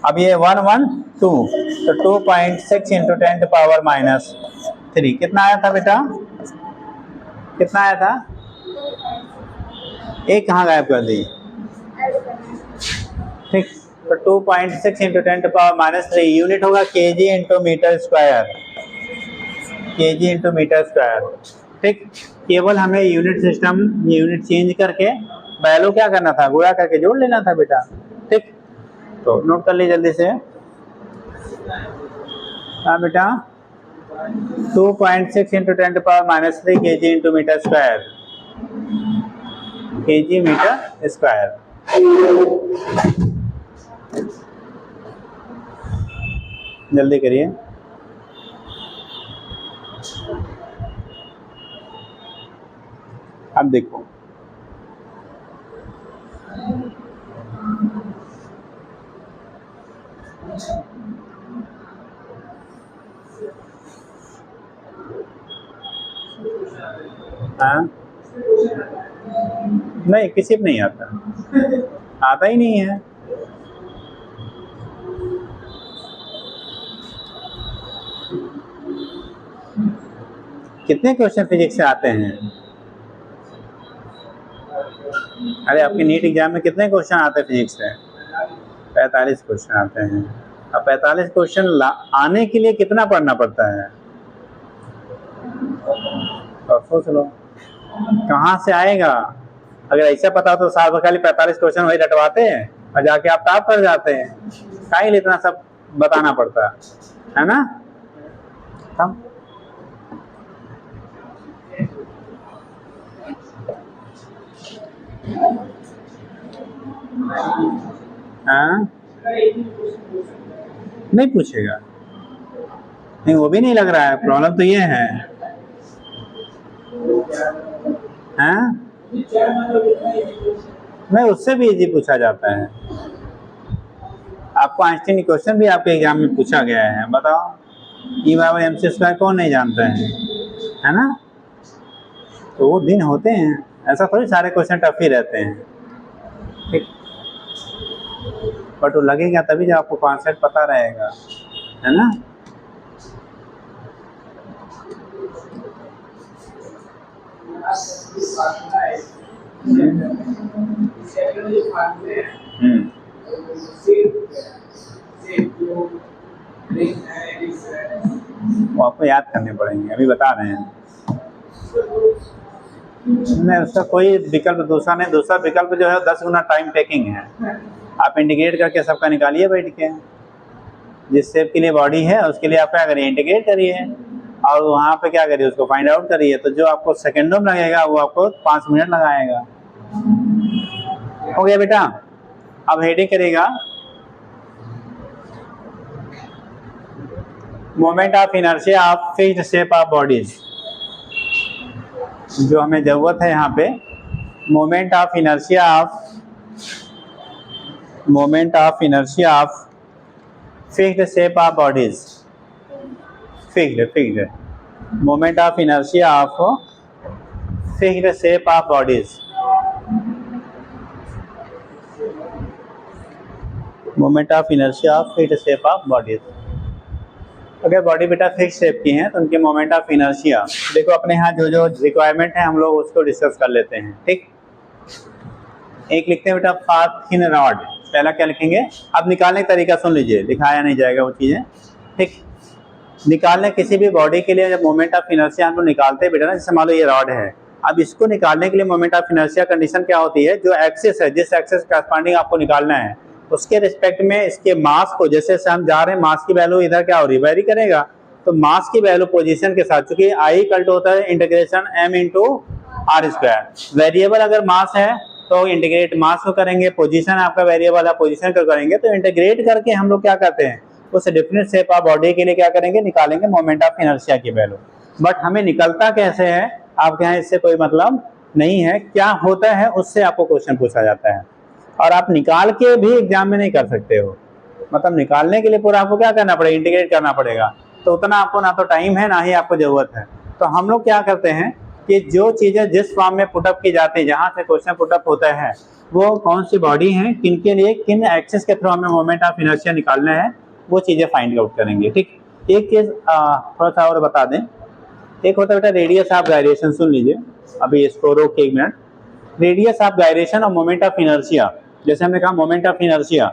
अब ये 1 1 2 तो 2.6 इंटू 10⁻³ कितना आया था बेटा, कितना आया था, एक कहाँ गायब कर दी, ठीक, तो 2.6 इंटू 10⁻³ यूनिट होगा KG into metre square, KG into metre square, ठीक। केवल हमें यूनिट सिस्टम यूनिट चेंज करके वैल्यू क्या करना था, गुणा करके जोड़ लेना था बेटा, ठीक। तो नोट कर लीजिए जल्दी से, हाँ बेटा 2.6 into 10⁻³ KG into metre square, KG metre square. जल्दी करिए, अब देखो हाँ नहीं किसी को नहीं आता, आता ही नहीं है। कितने क्वेश्चन फिजिक्स से आते हैं, अरे आपके नीट एग्जाम में कितने क्वेश्चन आते हैं फिजिक्स से, 45 क्वेश्चन आते हैं। अब 45 क्वेश्चन आने के लिए कितना पढ़ना पड़ता है, तो सोच लो कहाँ से आएगा। अगर ऐसा पता हो तो साल भर खाली 45 क्वेश्चन वही रटवाते हैं, और जाके आप टॉप कर जाते हैं। काहे लिए इतना सब बताना पड़ता है ना? हम हाँ नहीं पूछेगा, नहीं वो भी नहीं लग रहा है। प्रॉब्लम तो ये है हाँ? नहीं उससे भी इजी पूछा जाता है। आपको आइंस्टीन इक्वेशन भी आपके एग्जाम में पूछा गया है, बताओ ई बराबर एम सी स्क्वायर कौन नहीं जानता है ना? तो वो दिन होते हैं, ऐसा थोड़ी सारे क्वेश्चन टफ ही रहते हैं, ठीक। बट वो लगेगा तभी जब आपको कॉन्सेप्ट पता रहेगा, है ना? वो आपको याद करने पड़ेंगे, अभी बता रहे हैं। नहीं उसका कोई विकल्प दूसरा नहीं, दूसरा विकल्प जो है 10 गुना टाइम टेकिंग है। आप इंटीग्रेट करके सबका निकालिए बैठ के, जिस शेप के लिए बॉडी है उसके लिए आप क्या करिए, इंटीग्रेट करिए और वहाँ पे क्या करिए, उसको फाइंड आउट करिए। तो जो आपको सेकेंडों में लगेगा वो आपको 5 मिनट लगाएगा। हो गया बेटा? अब हेडिंग करेगा moment of inertia of fixed shape of bodies. जो हमें जरूरत है यहाँ पे moment of inertia of fixed shape of bodies. Fixed moment of inertia of fixed shape of bodies. Moment of inertia of fixed shape of bodies. अगर body बेटा fix shape की है तो उनके मोमेंट ऑफ इनर्शिया देखो अपने यहाँ जो जो रिक्वायरमेंट है हम लोग उसको डिस्कस कर लेते हैं, ठीक। एक लिखते हैं बेटा फार थिन रॉड। पहला क्या लिखेंगे? अब निकालने का तरीका सुन लीजिए, दिखाया नहीं जाएगा वो चीज़ें, ठीक। निकालने किसी भी बॉडी के लिए जब मोमेंट ऑफ इनर्शिया हम लोग निकालते हैं बेटा ना, जैसे मान लो ये रॉड है, अब इसको निकालने के लिए मोमेंट ऑफ इनर्शिया कंडीशन क्या होती है, जो एक्सिस है, जिस एक्सिस करस्पॉन्डिंग आपको निकालना है उसके रिस्पेक्ट में इसके मास को, जैसे हम जा रहे हैं मास की वैल्यू इधर क्या हो रही है, वेरी करेगा। तो मास की वैल्यू पोजीशन के साथ, चूंकि आई इक्वल टू होता है integration m into R square. Variable अगर मास है तो इंटीग्रेट मास को करेंगे, पोजीशन आपका वेरिएबल है पोजीशन को करेंगे, तो इंटीग्रेट करके हम लोग क्या करते हैं उस डिफरेंट शेप ऑफ बॉडी के लिए क्या करेंगे, निकालेंगे मोमेंट ऑफ इनर्शिया की वैल्यू। बट हमें निकलता कैसे है आपके यहाँ इससे कोई मतलब नहीं है, क्या होता है उससे आपको क्वेश्चन पूछा जाता है। और आप निकाल के भी एग्जाम में नहीं कर सकते हो, मतलब निकालने के लिए पूरा आपको क्या करना पड़ेगा, इंटीग्रेट करना पड़ेगा। तो उतना आपको ना तो टाइम है ना ही आपको जरूरत है। तो हम लोग क्या करते हैं कि जो चीज़ें जिस फॉर्म में पुटअप की जाती है, जहाँ से क्वेश्चन पुटअप होता है, वो कौन सी बॉडी है, किन के लिए किन एक्सिस के थ्रू हमें मोमेंट ऑफ इनर्शिया निकालना है, वो चीज़ें फाइंड आउट करेंगे, ठीक। एक चीज़ थोड़ा सा और बता दें, एक होता है बेटा रेडियस ऑफ गायरेशन। सुन लीजिए, अभी इसको रोक के 1 मिनट। रेडियस ऑफ गायरेशन और मोमेंट ऑफ इनर्शिया, जैसे हमने कहा मोमेंट ऑफ इनर्शिया,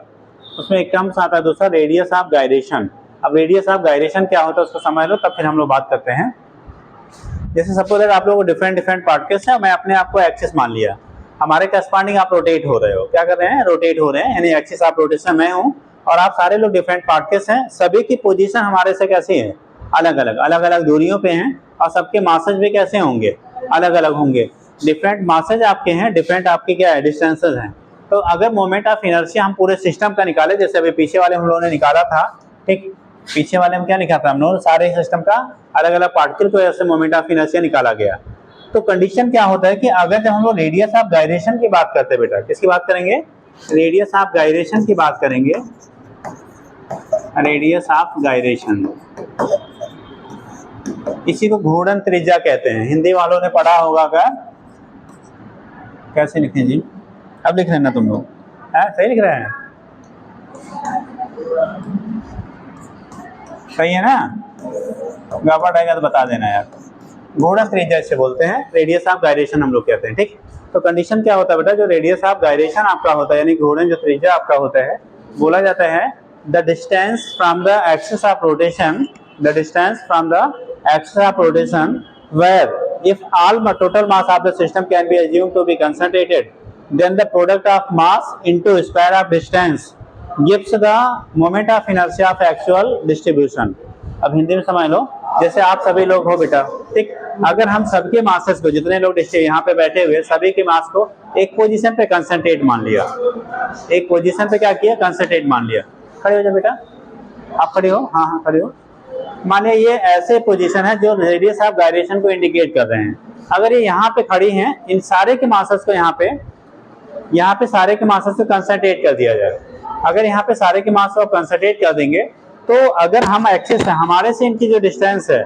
उसमें एक टर्म्स आता है दूसरा रेडियस ऑफ गायरेशन। अब रेडियस ऑफ गायरेशन क्या होता है उसको समझ लो, तब फिर हम लोग बात करते हैं। जैसे सपोज अगर आप लोग डिफरेंट पार्टिकल्स है, मैं अपने आप को एक्सिस मान लिया, हमारे करस्पॉन्डिंग आप रोटेट हो रहे हो, क्या कर रहे हैं, रोटेट हो रहे हैं, यानी एक्सिस ऑफ रोटेशन मैं हूँ और आप सारे लोग डिफरेंट पार्टिकल्स हैं, सभी की पोजीशन हमारे से कैसी है, अलग अलग दूरियों पे हैं, और सबके मासेज भी कैसे होंगे, अलग अलग होंगे। डिफरेंट मासेज आपके हैं, डिफरेंट आपके क्या है, डिस्टेंसेज हैं। तो अगर मोमेंट ऑफ इनर्शिया हम पूरे सिस्टम का निकाले, जैसे अभी पीछे वाले हम लोगों ने निकाला था, ठीक, पीछे वाले में क्या निकाला था हम लोगों ने, सारे सिस्टम का अलग अलग पार्टिकल की वजह से मोमेंट ऑफ इनर्शिया निकाला गया। तो कंडीशन क्या होता है कि अगर जब हम लोग रेडियस ऑफ गायरेशन की बात करते हैं बेटा, किसकी बात करेंगे, रेडियस ऑफ गायरेशन की बात करेंगे, रेडियस ऑफ गायरेशन, इसी को घूर्णन त्रिज्या कहते हैं। हिंदी वालों ने पढ़ा होगा, अगर कैसे लिखें जी, अब लिख रहे हैं ना तुम लोग, सही लिख रहे हैं, सही है ना, गड़बड़ आएगा तो बता देना यार। घूर्णन त्रिज्या इसे बोलते हैं, रेडियस ऑफ गायरेशन हम लोग कहते हैं, ठीक। तो कंडीशन क्या होता है बेटा, जो रेडियस ऑफ गायरेशन आपका होता है, यानी घूर्णन जो त्रिज्या आपका होता है, बोला जाता है the distance from the axis of rotation, the distance from the axis of rotation where if all total mass of the system can be assumed to be concentrated then the product of mass into square of distance gives the moment of inertia of actual distribution। अब हिंदी में समझ लो, जैसे आप सभी लोग हो बेटा, ठीक, अगर हम सबके मासेस को, जितने लोग यहाँ पे बैठे हुए सभी के मास को एक पोजीशन पे कंसंट्रेट मान लिया, एक पोजीशन पे क्या किया, कंसंट्रेट मान लिया। खड़े हो जाओ बेटा, आप खड़े हो, हाँ हाँ खड़े हो। मान लिया ये ऐसे पोजीशन है जो रेडियस ऑफ गायरेशन को इंडिकेट कर रहे हैं। अगर ये यहाँ पे खड़ी हैं, इन सारे के मासेस को यहाँ पे सारे के मासेस को कंसंट्रेट कर दिया जाए। अगर यहाँ पे सारे के मास को कंसंट्रेट कर देंगे तो अगर हम एक्सेस हमारे से इनकी जो डिस्टेंस है,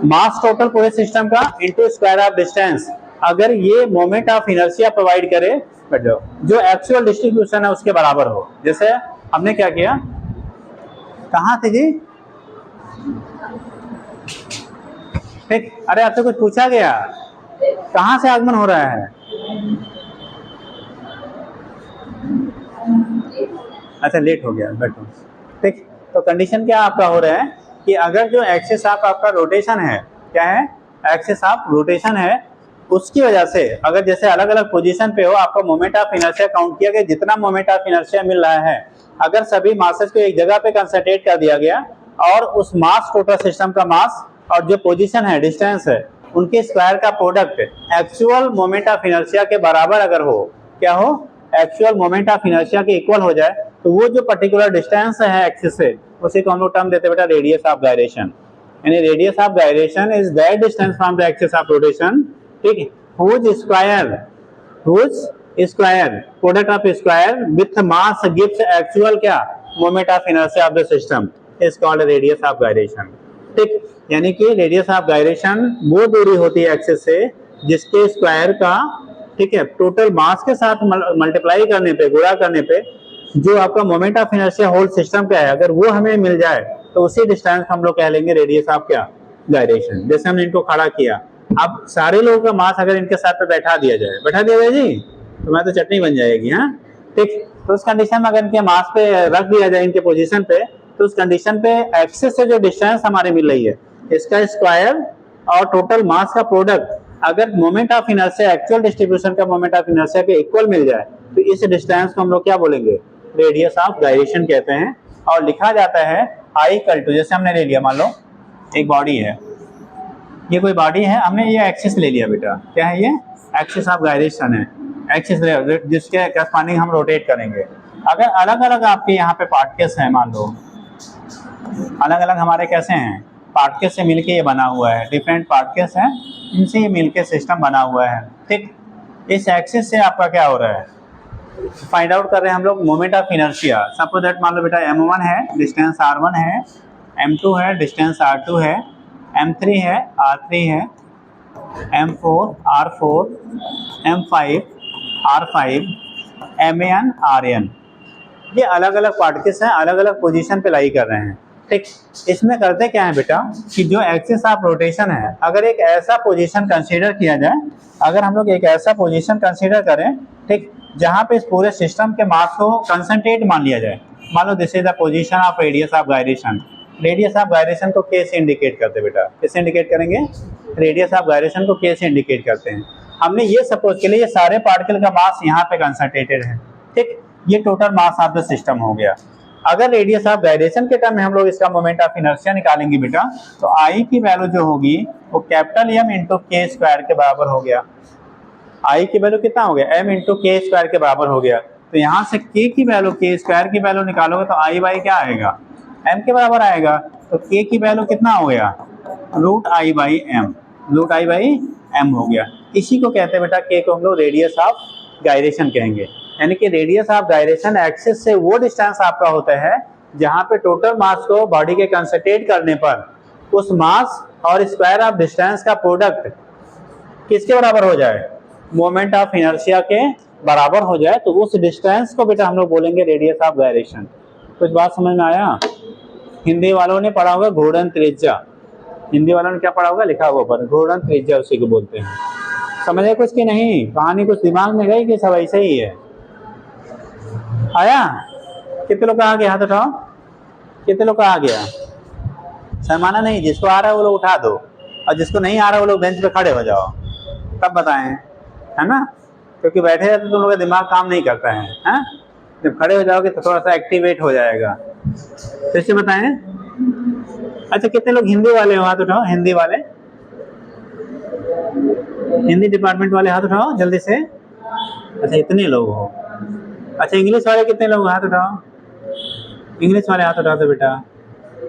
मास टोटल पूरे सिस्टम का इनटू स्क्वायर ऑफ डिस्टेंस, अगर ये मोमेंट ऑफ इनर्शिया प्रोवाइड करे जो एक्चुअल डिस्ट्रीब्यूशन है उसके बराबर हो। जैसे हमने क्या किया, कहाँ थे जी, ठीक, अरे आपसे कुछ पूछा गया, कहाँ से आगमन हो रहा है? अच्छा लेट हो गया, बैठो, ठीक। तो कंडीशन क्या आपका हो रहा है कि अगर जो एक्सिस ऑफ आपका रोटेशन है, क्या है, एक्सिस ऑफ रोटेशन है, उसकी वजह से अगर जैसे अलग अलग पोजीशन पे हो, आपको मोमेंट ऑफ इनर्शिया काउंट किया गया, जितना मोमेंट ऑफ इनर्शिया मिल रहा है, अगर सभी मासेस को एक जगह पे कंसंट्रेट कर दिया गया और उस मास टोटल सिस्टम का मास और जो पोजीशन है, डिस्टेंस है, उनके स्क्वायर का product actual moment of inertia के बराबर अगर हो, क्या हो, एक्चुअल मोमेंट ऑफ इनर्शिया के इक्वल हो जाए, तो वो जो पर्टिकुलर डिस्टेंस है एक्सिस से, उसी को हम लोग टर्म देते हैं बेटा रेडियस ऑफ गायरेशन। यानी radius of gyration is that distance from the axis of rotation, ठीक है, whose square product of square with mass gives actual क्या, moment of inertia of the system is called radius of gyration, ठीक। यानी कि radius of gyration वो दूरी होती है एक्सिस से जिसके स्क्वायर का, ठीक है, टोटल मास के साथ मल्टीप्लाई करने पे, गुणा करने पे जो आपका moment of inertia whole system का है, अगर वो हमें मिल जाए तो उसी डिस्टेंस हम लोग कह लेंगे रेडियस ऑफ क्या, गायरेशन। जैसे हमने इनको खड़ा किया, अब सारे लोगों का मास अगर इनके साथ पे बैठा दिया जाए जी, तो मैं तो चटनी बन जाएगी, हाँ, ठीक। तो उस कंडीशन में अगर इनके मास पे रख दिया जाए, इनके पोजीशन पे, तो उस कंडीशन पे एक्सिस से जो डिस्टेंस हमारे मिल रही है, इसका स्क्वायर और टोटल मास का प्रोडक्ट अगर moment of inertia, actual distribution का मोमेंट ऑफ इनर्शिया के इक्वल मिल जाए, तो इस डिस्टेंस को हम लोग क्या बोलेंगे, रेडियस ऑफ गायरेशन कहते हैं। और लिखा जाता है आई इक्वल टू, जैसे हमने ले लिया, मान लो एक बॉडी है, ये कोई बॉडी है, हमने ये एक्सिस ले लिया बेटा, क्या है ये, एक्सिस ऑफ गायरेशन है, एक्सिस जिसके करस्पॉन्डिंग हम रोटेट करेंगे। अगर अलग अलग आपके यहाँ पे पार्टिकल्स हैं, मान लो अलग अलग हमारे कैसे हैं, पार्टिकल्स से मिलके ये बना हुआ है, डिफरेंट पार्टिकल्स हैं, इनसे ये मिलके सिस्टम बना हुआ है, ठीक। इस एक्सिस से आपका क्या हो रहा है, फाइंड आउट कर रहे हैं हम लोग moment of inertia. Suppose that मान लो बेटा m1 है, डिस्टेंस r1 है, m2 है, डिस्टेंस r2 है, m3 है, r3 है, m4 r4, m5 r5, man rn, ये अलग अलग पार्टिकल्स हैं, अलग अलग पोजीशन पे लाई कर रहे हैं, ठीक। इसमें करते क्या है बेटा कि जो एक्सिस ऑफ रोटेशन है, अगर एक ऐसा पोजीशन कंसीडर किया जाए, अगर हम लोग एक ऐसा पोजीशन कंसीडर करें, ठीक, जहां पे इस पूरे सिस्टम के मास को कंसंट्रेट मान लिया जाए, मान लो this is the position of radius of gyration. Radius of gyration को के से इंडिकेट करते हैं बेटा, किससे इंडिकेट करेंगे, रेडियस ऑफ गायरेशन को के से इंडिकेट करते हैं। हमने ये सपोज के लिए ये सारे पार्टिकल का मास यहाँ पे कंसंट्रेटेड है, ठीक, ये total mass of the system हो गया। अगर रेडियस ऑफ गायरेशन के टर्म में हम लोग इसका मोमेंट ऑफ इनर्शिया निकालेंगे बेटा, तो आई की वैल्यू जो होगी वो कैपिटल एम इंटू के स्क्वायर के बराबर हो गया। आई की वैल्यू कितना हो गया, एम इंटू के स्क्वायर के बराबर हो गया। तो यहाँ से के की वैल्यू, के स्क्वायर की वैल्यू निकालोगे तो आई बाई क्या आएगा, एम के बराबर आएगा। तो के की वैल्यू कितना हो गया, root I by M, root I by M हो गया। इसी को कहते हैं बेटा, के को हम लोग रेडियस ऑफ गायरेशन कहेंगे। यानी कि रेडियस ऑफ गायरेशन एक्सिस से वो डिस्टेंस आपका होता है जहाँ पे टोटल मास को बॉडी के कंसंट्रेट करने पर उस मास और स्क्वायर ऑफ डिस्टेंस का प्रोडक्ट किसके बराबर हो जाए, मोमेंट ऑफ इनर्शिया के बराबर हो जाए, तो उस डिस्टेंस को बेटा हम लोग बोलेंगे रेडियस ऑफ गायरेशन। कुछ बात समझ में आया। हिंदी वालों ने पढ़ा होगा घूर्णन त्रिज्या, हिंदी वालों ने क्या पढ़ा होगा, लिखा हुआ पर घूर्णन त्रिज्या उसी को बोलते हैं। समझे कुछ की नहीं, कहानी कुछ दिमाग में गई कि सब ऐसे ही है। आया, कितने लोग का आ गया, हाथ उठाओ, कितने लोग का आ गया। शर्माना नहीं, जिसको आ रहा है वो लोग उठा दो, और जिसको नहीं आ रहा है वो लोग बेंच पे खड़े हो जाओ, तब बताएं, है ना। क्योंकि बैठे रहते तो तुम लोग का दिमाग काम नहीं करता है, हाँ? जब खड़े हो जाओगे तो थोड़ा सा एक्टिवेट हो जाएगा। फिर से बताएं। अच्छा, कितने लोग हिंदी वाले हो? हाथ उठाओ, हिंदी वाले, हिंदी डिपार्टमेंट वाले हाथ उठाओ जल्दी से। अच्छा, इतने लोग हो। अच्छा, इंग्लिश वाले कितने लोग? हाथ उठाओ, इंग्लिश वाले हाथ उठा दो बेटा।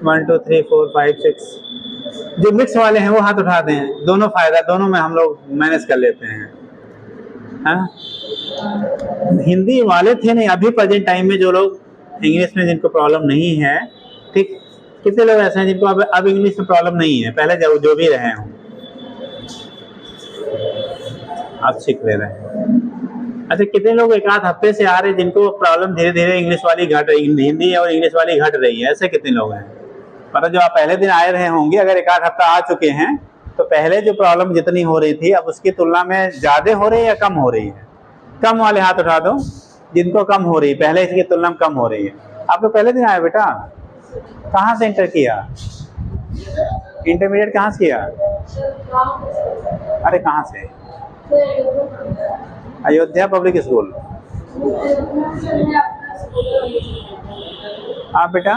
1 2 3 4 5 6। जो मिक्स वाले हैं वो हाथ उठा दें, दोनों फायदा, दोनों में हम लोग मैनेज कर लेते हैं, हाँ? हिंदी वाले थे नहीं, अभी प्रेजेंट टाइम में जो लोग इंग्लिश में जिनको प्रॉब्लम नहीं है, ठीक, कितने लोग ऐसे हैं जिनको अब इंग्लिश में प्रॉब्लम नहीं है? पहले जो भी रहे हों अब सीख ले रहे हैं। अच्छा, कितने लोग एक आध हफ्ते से आ रहे हैं जिनको प्रॉब्लम धीरे धीरे इंग्लिश वाली घट रही, हिंदी और इंग्लिश वाली घट रही है? ऐसे कितने लोग हैं? मतलब जो आप पहले दिन आए रहे होंगे, अगर एक आध हफ्ता आ चुके हैं तो पहले जो प्रॉब्लम जितनी हो रही थी अब उसकी तुलना में ज्यादा हो रही है या कम हो रही है? कम वाले हाथ उठा दो जिनको कम हो रही है, पहले इसकी तुलना में कम हो रही है। आप तो पहले दिन आए बेटा, कहाँ से इंटर किया? इंटरमीडिएट कहाँ से किया? अरे कहाँ से? Ayodhya public school. आप बेटा?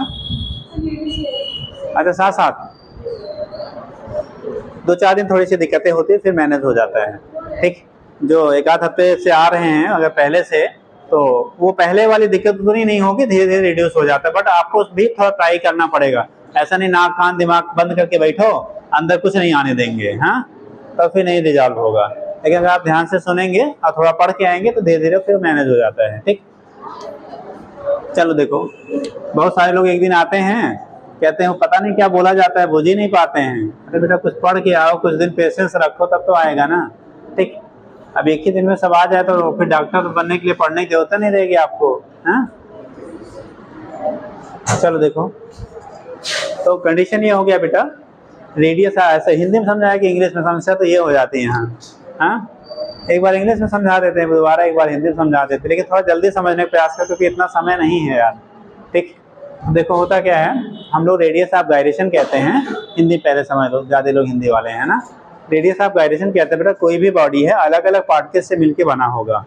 अच्छा, साथ साथ 2-4 दिन थोड़ी सी दिक्कतें होती है, फिर मैनेज हो जाता है, ठीक। जो एक आध हफ्ते से आ रहे हैं अगर पहले से, तो वो पहले वाली दिक्कत उतनी नहीं होगी, धीरे धीरे रिड्यूस हो जाता है। बट आपको भी थोड़ा ट्राई करना पड़ेगा, ऐसा नहीं नाक कान दिमाग बंद करके बैठो, अंदर कुछ नहीं आने देंगे, हाँ? तो फिर नहीं रिजॉल्व होगा। लेकिन अगर आप ध्यान से सुनेंगे और थोड़ा पढ़ के आएंगे तो धीरे धीरे फिर मैनेज हो जाता है, ठीक। चलो देखो, बहुत सारे लोग एक दिन आते हैं, कहते हैं वो पता नहीं क्या बोला जाता है, बुझ ही नहीं पाते हैं। अरे बेटा, कुछ पढ़ के आओ, कुछ दिन पेशेंस रखो, तब तो आएगा ना, ठीक। अब एक ही दिन में सब आ जाए तो फिर डॉक्टर बनने के लिए पढ़ने की जरूरत नहीं रहेगी आपको, हाँ? चलो देखो, तो कंडीशन ये हो गया बेटा, रेडियस ऐसे हिंदी में समझाया कि इंग्लिश में समस्या तो ये हो जाती है यहाँ, हाँ? एक बार इंग्लिश में समझा देते हैं, दोबारा एक बार हिंदी में समझा देते हैं, लेकिन थोड़ा जल्दी समझने का प्रयास करो क्योंकि इतना समय नहीं है यार, ठीक। देखो होता क्या है, हम लोग रेडियस ऑफ गायरेशन कहते हैं, हिंदी पहले समझ लो, ज्यादा लोग हिंदी वाले हैं ना। रेडियस ऑफ गायरेशन कहते हैं बेटा, कोई भी बॉडी है अलग अलग पार्टिकल से मिलकर बना होगा।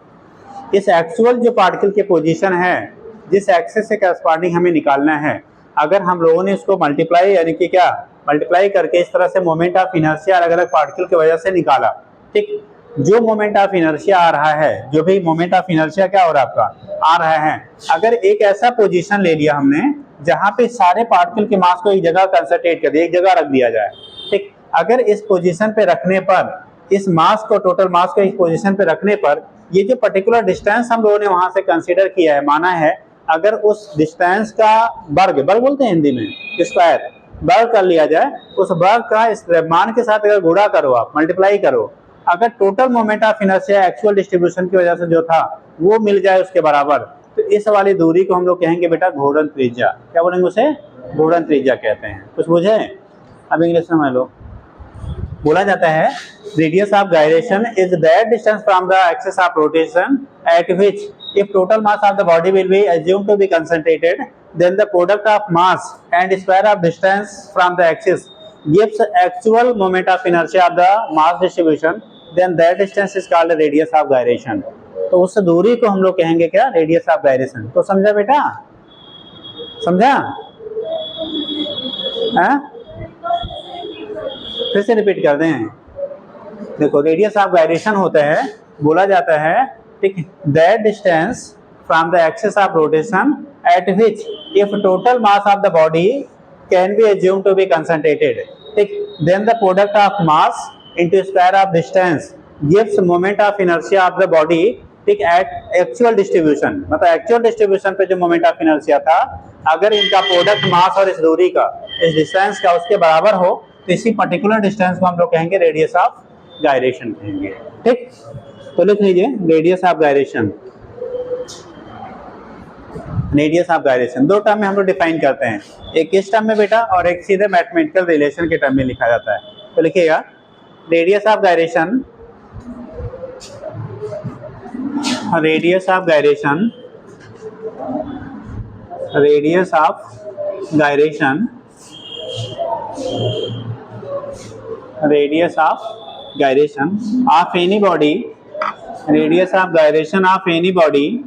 इस एक्चुअल जो पार्टिकल की पोजीशन है, जिस एक्सिस से करस्पॉन्डिंग हमें निकालना है, अगर हम लोगों ने इसको मल्टीप्लाई यानी कि क्या मल्टीप्लाई करके इस तरह से मोमेंट ऑफ इनर्शिया अलग अलग पार्टिकल की वजह से निकाला, ठीक। जो मोमेंट ऑफ इनर्शिया आ रहा है, जो भी मोमेंट ऑफ इनर्शिया क्या हो रहा है आपका आ रहा है, अगर एक ऐसा पोजीशन ले लिया हमने जहां पे सारे पार्टिकल के मास को एक जगह कंसंट्रेट कर दिया, एक जगह रख दिया जाए, ठीक। अगर इस पोजीशन पे रखने पर, इस मास को, टोटल मास को इस पोजीशन पे रखने पर, ये जो पर्टिकुलर डिस्टेंस हम लोगों ने वहां से कंसीडर किया है, माना है, अगर उस डिस्टेंस का वर्ग बोलते हैं हिंदी में, स्क्वायर, वर्ग कर लिया जाए, उस वर्ग का इस मान के साथ अगर गुणा करो, आप मल्टीप्लाई करो, अगर total moment of inertia actual distribution की वजह से जो था वो मिल जाए उसके बराबर, तो इस वाली दूरी को हम लोग कहेंगे बेटा घूर्णन त्रिज्या। क्या बोलेंगे उसे? घूर्णन त्रिज्या कहते हैं। कुछ बुझे? अब इंग्लिश में लो, बोला जाता है radius of gyration is that distance from the axis of rotation at which if total mass of the body will be assumed to be concentrated, then the product of mass and square of distance from the axis gives actual moment of inertia of the mass distribution, then that distance is called radius of gyration। तो उस दूरी को हम लोग कहेंगे क्या? Radius of gyration. तो समझा बेटा? समझा? फिर से रिपीट कर दें। देखो, रेडियस ऑफ गायरेशन होता है, बोला जाता है, ठीक, that distance from the axis of rotation at which if total mass of the body can be assumed to be concentrated, ठीक, then the product of mass into square of distance gives moment of inertia of the body, ठीक, at actual distribution। मतलब actual distribution पे जो moment of inertia था, अगर इनका product mass और इस दूरी का, इस डिस्टेंस का उसके बराबर हो, तो इसी पर्टिकुलर डिस्टेंस को हम लोग कहेंगे रेडियस ऑफ गायरेशन कहेंगे, ठीक। तो लिख लीजिए radius of gyration. Radius of gyration दो टर्म में हम लोग डिफाइन करते हैं, एक किस टर्म में बेटा और एक सीधे मैथमेटिकल रिलेशन के टर्म में लिखा जाता है। तो लिखिएगा radius of gyration, radius of gyration, radius of gyration, radius of gyration of any body Radius of gyration of any body.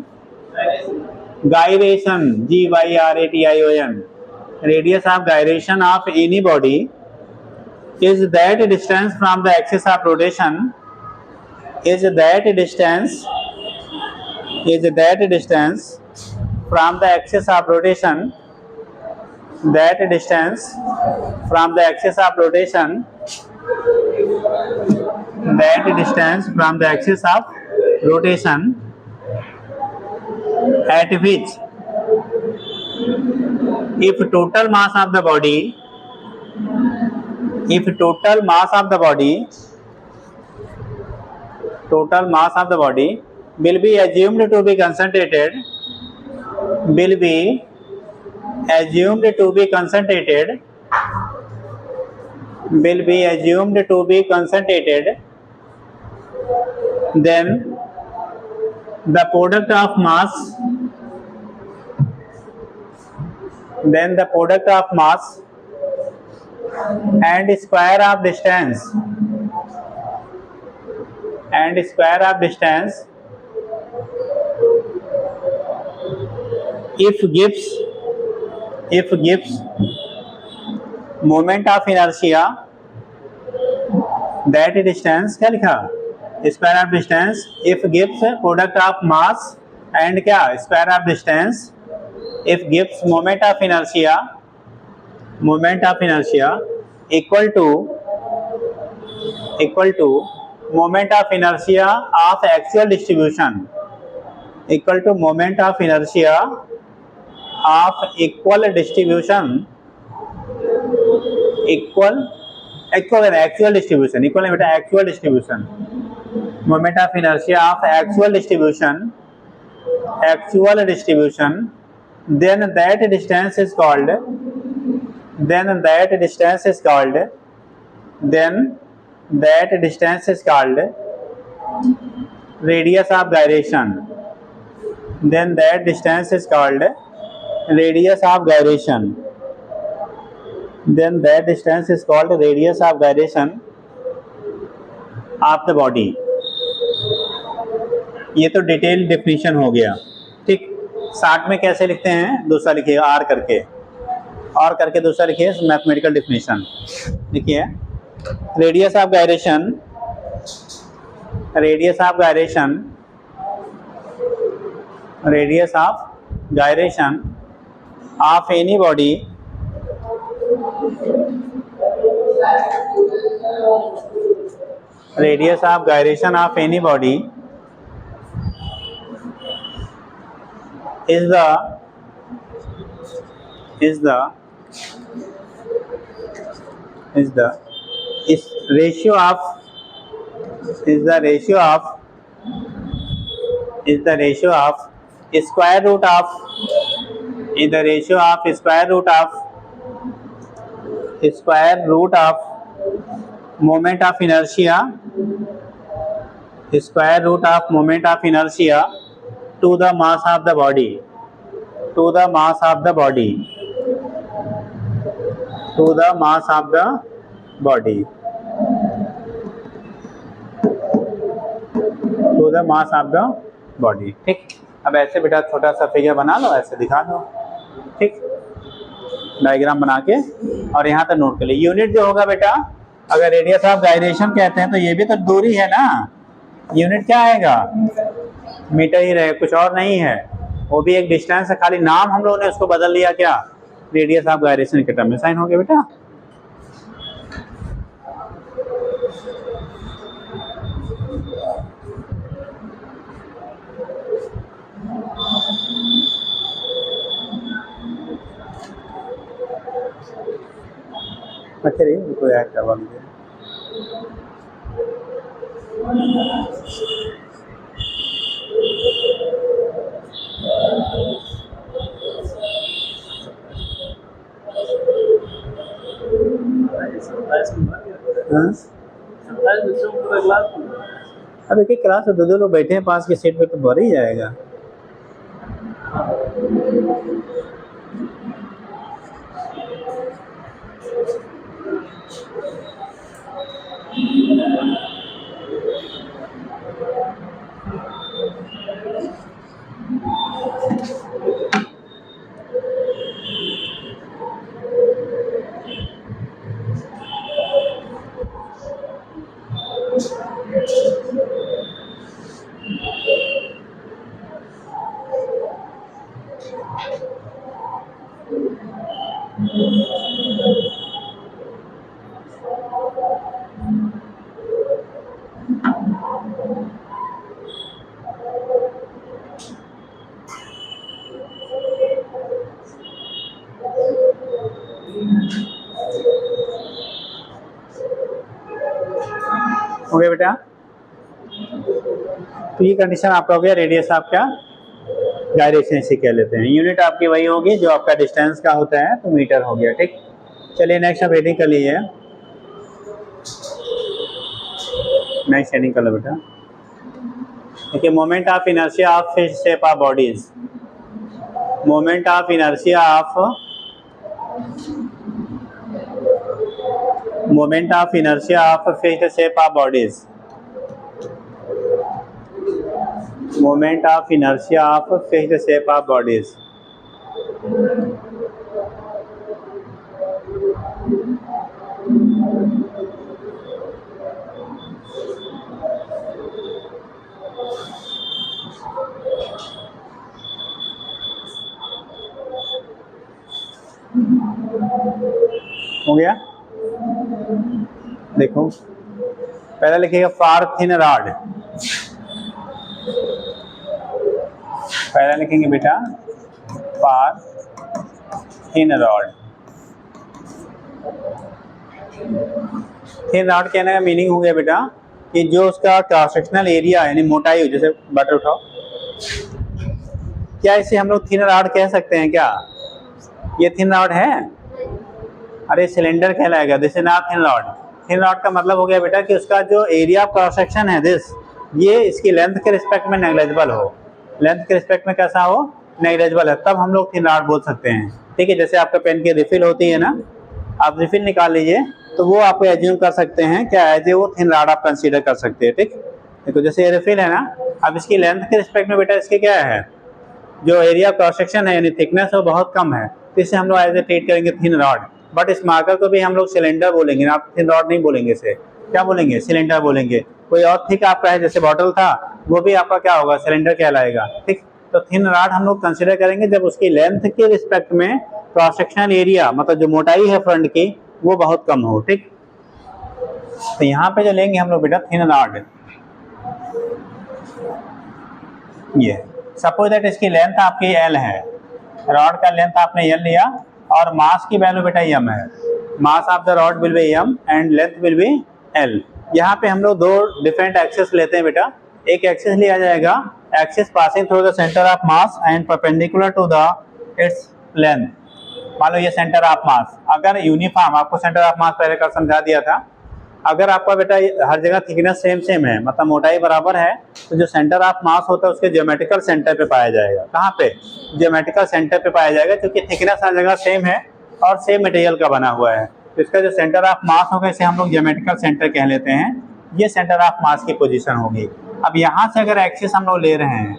Gyration, Gyration. Radius of gyration of any body is that distance from the axis of rotation. Is that distance from the axis of rotation. That distance from the axis of rotation. That distance from the axis of rotation at which if total mass of the body will be assumed to be concentrated then the product of mass and square of distance if gives moment of inertia, that distance क्या लिखा, square of distance if gives product of mass and क्या square of distance if gives moment of inertia equal to moment of inertia of actual distribution, actual distribution moment of inertia of actual distribution, then that distance is called radius of gyration. Then that distance is called radius of gyration. Of the body. ये तो detail definition हो गया, ठीक। Short में कैसे लिखते हैं, दूसरा लिखिए आर करके दूसरा लिखिए मैथमेटिकल डेफिनेशन लिखिए। Radius of gyration of any body is the ratio of square root of moment of inertia to the mass of the body. ठीक। अब ऐसे बेटा छोटा सा फिगर बना लो, ऐसे दिखा दो, ठीक, डायग्राम बना के, और यहाँ तक नोट कर ली। यूनिट जो होगा बेटा, अगर रेडियस ऑफ गायरेशन कहते हैं तो ये भी तो दूरी है ना, यूनिट क्या आएगा, मीटर ही रहे, कुछ और नहीं है, वो भी एक डिस्टेंस है, खाली नाम हम लोगों ने उसको बदल लिया, क्या, रेडियस ऑफ गायरेशन के टर्म में साइन हो गया बेटा। अच्छा रही कोई ऐड करवा लीजिए। अब एक क्लास में दो लोग बैठे हैं, पास के सीट पे तो भर ही जाएगा। गया बेटा? तो ये कंडीशन आपका हो गया, रेडियस आपका गायरेशन इसे कह लेते हैं। यूनिट आपकी वही होगी जो आपका डिस्टेंस का होता है, तो मीटर हो गया। ठीक, चलिए नेक्स्ट आप हेडिंग कर लीजिए। नेक्स्ट हेडिंग कर लो बेटा। देखिए, moment of inertia of fixed shape of bodies. Moment of inertia of fixed shape of bodies. Moment of inertia of fixed shape of bodies. हो गया? देखो, पहले लिखिएगा फार थिन रॉड। पहले लिखेंगे बेटा फार थिन रॉड। थिन रॉड कहने का मीनिंग हो गया बेटा कि जो उसका क्रॉस सेक्शनल एरिया यानी मोटाई हो, जैसे बटर उठाओ, क्या इसे हम लोग थिन रॉड कह सकते हैं क्या? ये थिन रॉड है? अरे सिलेंडर कहलाएगा, this is not thin rod. Thin rod का मतलब हो गया बेटा कि उसका जो एरिया ऑफ क्रॉस सेक्शन है दिस, ये इसकी लेंथ के रिस्पेक्ट में नेग्लेजिबल हो। लेंथ के रिस्पेक्ट में कैसा हो? नेग्लेजिबल है, तब हम लोग थिन रॉड बोल सकते हैं। ठीक है, जैसे आपका पेन की रिफिल होती है ना, आप रिफिल निकाल लीजिए तो वो आप एज्यूम कर सकते हैं क्या है, वो थिन रॉड आप कंसीडर कर सकते हैं। ठीक, देखो जैसे ये रिफिल है ना, अब इसकी लेंथ के रिस्पेक्ट में बेटा इसके क्या है, जो एरिया क्रॉस सेक्शन है यानी थिकनेस वो बहुत कम है, तो इसे हम लोग एज ए ट्रीट करेंगे थिन रॉड। बट इस मार्कर को भी हम लोग सिलेंडर बोलेंगे, आप थिन रॉड नहीं बोलेंगे, इसे क्या बोलेंगे? सिलेंडर बोलेंगे। कोई और थिक आपका है जैसे बॉटल था, वो भी आपका क्या होगा? सिलेंडर कहलाएगा। ठीक, तो थिन रॉड हम लोग कंसिडर करेंगे जब उसकी लेंथ के रिस्पेक्ट में क्रॉस सेक्शनल एरिया मतलब जो मोटाई है फ्रंट की वो बहुत कम हो। ठीक, तो यहाँ पे जो लेंगे हम लोग बेटा थिन रॉड, ये सपोज दैट इसकी लेंथ आपकी एल है, रॉड का लेंथ आपने एल लिया और मास की वैल्यू बेटा एम है। Mass of the rod will be M and length will be L. यहाँ पे हम लोग दो डिफरेंट एक्सिस लेते हैं बेटा। एक एक्सिस लिया जाएगा axis passing through the centre of mass and perpendicular to the its length. मान लो ये सेंटर ऑफ मास, अगर यूनिफॉर्म, आपको सेंटर ऑफ मास पहले कर समझा दिया था, अगर आपका बेटा हर जगह थिकनेस सेम सेम है मतलब मोटाई बराबर है, तो जो सेंटर ऑफ मास होता है उसके ज्योमेट्रिकल सेंटर पे पाया जाएगा। कहाँ पे? ज्योमेट्रिकल सेंटर पे पाया जाएगा, क्योंकि थिकनेस हर जगह सेम है और सेम मटेरियल का बना हुआ है, तो इसका जो सेंटर ऑफ मास होगा इसे हम लोग ज्योमेट्रिकल सेंटर कह लेते हैं। ये सेंटर ऑफ मास की पोजीशन होगी। अब यहाँ से अगर एक्सिस हम लोग ले रहे हैं,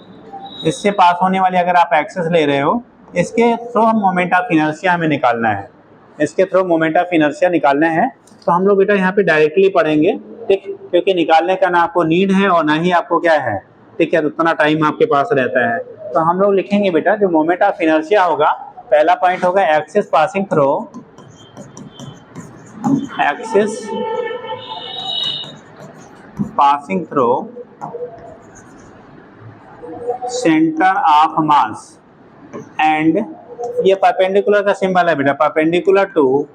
इससे पास होने वाली अगर आप एक्सिस ले रहे हो, इसके थ्रू हम मोमेंट ऑफ इनर्शिया हमें निकालना है, इसके थ्रू मोमेंट ऑफ इनर्शिया निकालना है। तो हम लोग बेटा यहाँ पे डायरेक्टली पढ़ेंगे। ठीक, क्योंकि निकालने का ना आपको नीड है और ना ही आपको क्या है, ठीक है, उतना टाइम आपके पास रहता है। तो हम लोग लिखेंगे बेटा जो मोमेंट ऑफ इनर्शिया होगा, पहला पॉइंट होगा axis passing through, axis passing through centre of mass and ये परपेंडिकुलर का सिंबल है बेटा, perpendicular to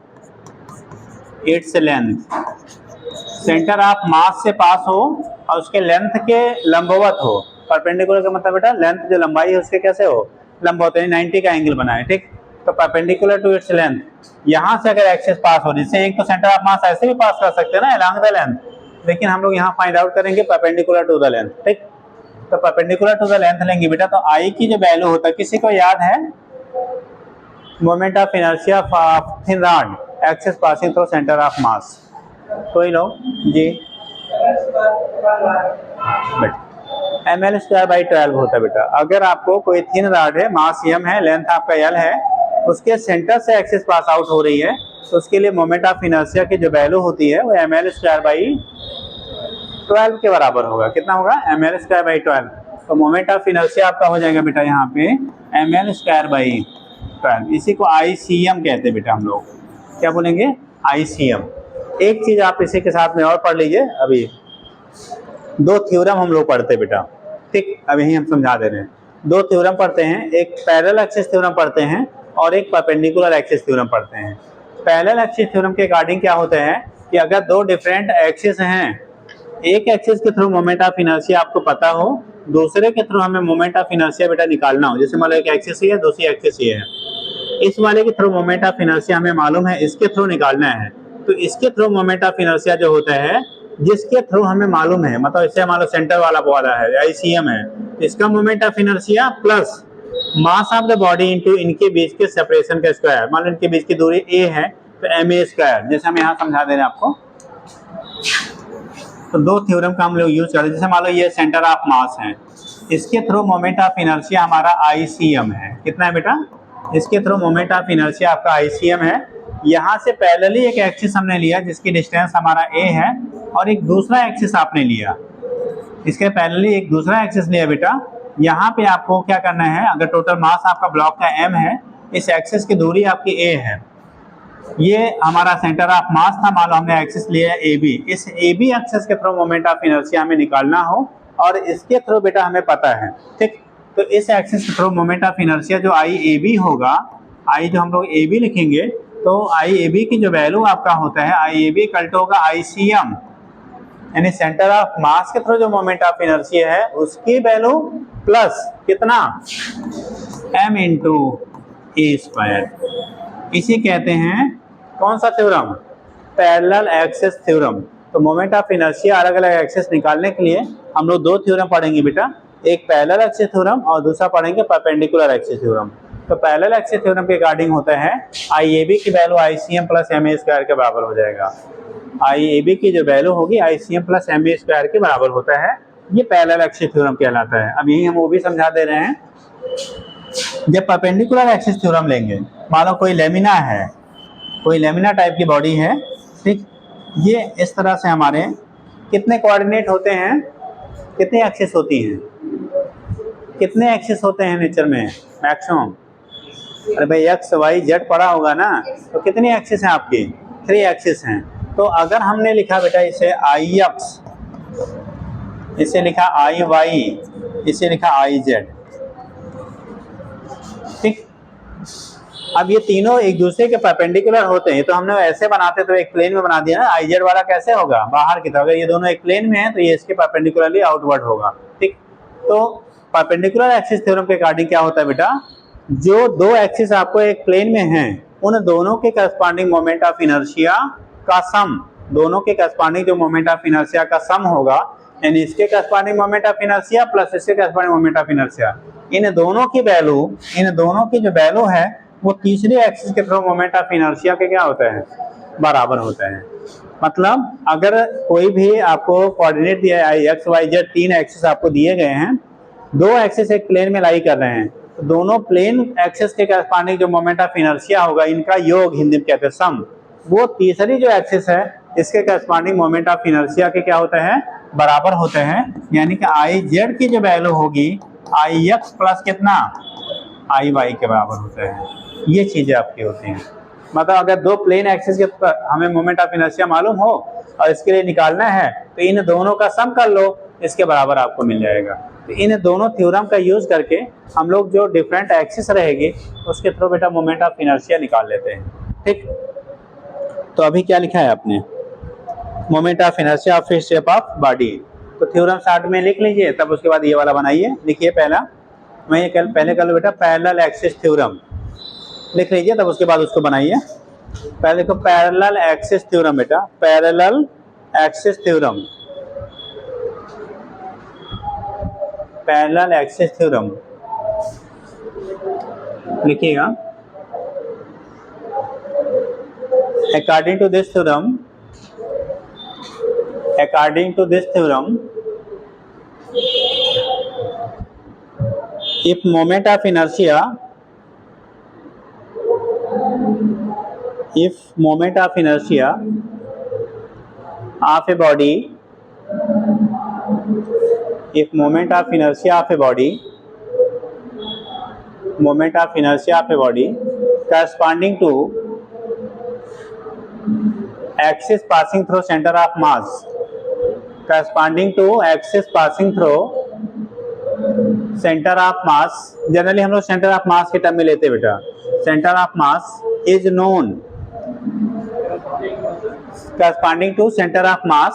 its length. Centre of mass से पास हो और उसके लेंथ के लंबवत हो। परपेंडिकुलर का मतलब बेटा लेंथ जो लंबाई है उसके कैसे हो? लंबवत, यानी 90 का एंगल बनाए। ठीक, तो परपेंडिकुलर टू इट्स लेंथ, यहाँ से अगर एक्सिस पास हो, जिससे एक तो सेंटर ऑफ मास ऐसे भी पास कर सकते हैं ना अलोंग द लेंथ, लेकिन हम लोग यहाँ फाइंड आउट करेंगे परपेंडिकुलर टू द लेंथ। ठीक, तो परपेंडिकुलर टू द लेंथ लेंगे बेटा, तो आई की जो वैल्यू होता है, किसी को याद है? Moment of inertia of thin rod axis passing through centre of मास, कोई लोग जी? एम एल स्क्वायर बाई 12 होता है बेटा। अगर आपको कोई थिन रॉड है, मास एम है, लेंथ आपका एल है, उसके सेंटर से एक्सिस पास आउट हो रही है, तो उसके लिए मोमेंट ऑफ इनर्शिया की जो वैल्यू होती है वो एम एल स्क्वायर बाई 12 के बराबर होगा। कितना होगा? M L square by 12। तो मोमेंट ऑफ इनर्शिया आपका हो जाएगा बेटा यहाँ पे एम एल स्क्वायर बाई 12। इसी को ICM कहते हैं बेटा। हम लोग क्या बोलेंगे? ICM। एक चीज आप इसी के साथ में और पढ़ लीजिए, अभी दो थ्योरम हम लोग पढ़ते हैं बेटा। ठीक, अभी यही हम समझा दे रहे हैं। दो थ्योरम पढ़ते हैं, एक पैरेलल एक्सिस थ्योरम पढ़ते हैं और एक परपेंडिकुलर एक्सिस थ्योरम पढ़ते हैं। पैरेलल एक्सिस थ्योरम के अकॉर्डिंग क्या होता है कि अगर दो डिफरेंट एक्सिस हैं, एक एक्सिस के थ्रू मोमेंट ऑफ इनर्शिया आपको पता हो, दूसरे के थ्रू हमें मोमेंट ऑफ इनर्शिया बेटा निकालना हो। जैसे मान लो एक एक्सिस ये है, दूसरी एक्सिस ये है, इस वाले के थ्रू मोमेंट ऑफ इनर्शिया हमें मालूम है, इसके थ्रू निकालना है। तो इसके थ्रू मोमेंट ऑफ इनर्शिया जो होता है, जिसके थ्रू हमें मालूम है, मतलब इससे मान लो सेंटर वाला वाला है, ICM है, इसका moment of inertia plus mass of the body into इनके बीच के सेपरेशन का स्क्वायर। मान लो इनके बीच की दूरी a है तो ma स्क्वायर, जैसे हम यहाँ समझा दे रहे हैं आपको। तो दो थ्योरम का हम लोग यूज करते हैं। जैसे मान लो ये सेंटर ऑफ मास है, इसके थ्रू मोमेंट ऑफ इनर्शिया हमारा ICM है। कितना है बेटा? इसके थ्रू मोमेंट ऑफ इनर्शिया आपका ICM है। यहाँ से पैरेलली एक एक्सिस हमने लिया जिसकी डिस्टेंस हमारा a है, और एक दूसरा एक्सिस आपने लिया, इसके पैरेलली एक दूसरा एक्सिस लिया बेटा। यहाँ पे आपको क्या करना है, अगर टोटल मास आपका ब्लॉक का m है, इस एक्सिस की दूरी आपकी a है, ये हमारा सेंटर ऑफ मास था, मान लो हमने एक्सिस लिया AB। इस AB एक्सिस के थ्रू मोमेंट ऑफ इनर्शिया हमें निकालना हो, और इसके थ्रू बेटा हमें पता है, ठीक। तो इस एक्सिस के थ्रू मोमेंट ऑफ इनर्शिया जो IAB होगा, I जो हम लोग AB लिखेंगे, तो IAB की जो वैल्यू आपका होता है, IAB इक्वल टू होगा ICM, यानी सेंटर ऑफ मास के थ्रू जो मोमेंट ऑफ इनर्शिया है उसकी वैल्यू प्लस कितना, m इंटू a स्क्वायर। इसी कहते हैं कौन सा थ्योरम? Parallel axis theorem. तो मोमेंट ऑफ इनर्शिया अलग अलग एक्सिस निकालने के लिए हम लोग दो थ्योरम पढ़ेंगे बेटा, एक पैरेलल एक्सिस थ्योरम और दूसरा पढ़ेंगे परपेंडिकुलर एक्सिस थ्योरम। तो पैरेलल एक्सिस थ्योरम के अकॉर्डिंग होता है IAB की value ICM plus MA square के बराबर हो जाएगा। IAB की जो वैल्यू होगी ICM प्लस MA स्क्वायर के बराबर होता है। ये पैरेलल एक्सिस थ्योरम कहलाता है। अब यही हम वो भी समझा दे रहे हैं। जब परपेंडिकुलर एक्सिस थ्योरम लेंगे, मान लो कोई लेमिना है, कोई लेमिना टाइप की बॉडी है, ठीक, ये इस तरह से हमारे कितने कोऑर्डिनेट होते हैं, कितनी एक्सिस होती हैं, कितने एक्सिस होते हैं नेचर में मैक्सिमम? अरे भाई एक्स वाई जेड पढ़ा होगा ना, तो कितनी एक्सिस हैं आपकी? 3 एक्सिस हैं। तो अगर हमने लिखा बेटा इसे IX, इसे लिखा IY, इसे लिखा IZ, ठीक। अब ये तीनों एक दूसरे के परपेंडिकुलर होते हैं, तो हमने ऐसे बनाते तो एक प्लेन में बना दिया ना, IZ वाला कैसे होगा? बाहर की तरफ। अगर ये दोनों एक प्लेन में हैं तो ये इसके परपेंडिकुलरली आउटवर्ड होगा, ठीक। तो परपेंडिकुलर एक्सिस थ्योरम के अकॉर्डिंग क्या होता है बेटा, जो दो एक्सिस आपको एक प्लेन में हैं, उन दोनों के करस्पॉन्डिंग मोमेंट ऑफ इनर्शिया का सम, दोनों के करस्पॉन्डिंग जो मोमेंट ऑफ इनर्शिया का सम होगा, यानी इसके corresponding moment of inertia plus इसके करस्पॉन्डिंग मोमेंट ऑफ इनर्शिया, इन दोनों की वैल्यू, इन दोनों की जो वैल्यू है वो तीसरे एक्सिस के थ्रू मोमेंट ऑफ इनर्शिया के क्या होता है, बराबर होता है। मतलब अगर कोई भी आपको कोऑर्डिनेट दिया है एक्स वाई जेड, 3 एक्सिस आपको दिए गए हैं, 2 एक्सिस एक प्लेन में लाई कर रहे हैं, तो दोनों प्लेन एक्सिस के करस्पॉन्डिंग जो मोमेंट ऑफ इनर्शिया होगा, इनका योग हिंदी में कहते हैं सम, वो तीसरी जो एक्सिस है इसके करस्पॉन्डिंग मोमेंट ऑफ इनर्शिया के क्या होता है, बराबर होते हैं। यानी कि IZ की जो वैल्यू होगी IX प्लस कितना, IY के बराबर होता है। ये चीजें आपकी होती हैं। मतलब अगर दो प्लेन एक्सिस के हमें मोमेंट ऑफ इनर्शिया मालूम हो और इसके लिए निकालना है, तो इन दोनों का सम कर लो, इसके बराबर आपको मिल जाएगा। तो इन दोनों थ्योरम का यूज करके हम लोग जो डिफरेंट एक्सिस रहेगी उसके थ्रू बेटा मोमेंट ऑफ इनर्शिया निकाल लेते हैं, ठीक। तो अभी क्या लिखा है आपने, moment of inertia of shape of body. तो थ्योरम स्टार्ट में लिख लीजिए, तब उसके बाद ये वाला बनाइए। लिखिए पहला, मैं ये पहले कर लो बेटा, पैरेलल एक्सिस थ्योरम लिख लीजिए, तब उसके बाद उसको बनाइए। पहले लिखो पैरेलल एक्सिस थ्योरम बेटा, parallel axis theorem, parallel axis theorem लिखिएगा। According to this theorem, according to this theorem, if moment of inertia, if moment of inertia of a body, if moment of inertia of a body, moment of inertia of a body corresponding to axis passing through center of mass, corresponding to axis passing through center of mass, generally हम लोग centre of मास के term में लेते हैं बेटा, centre of mass is known, corresponding to center of mass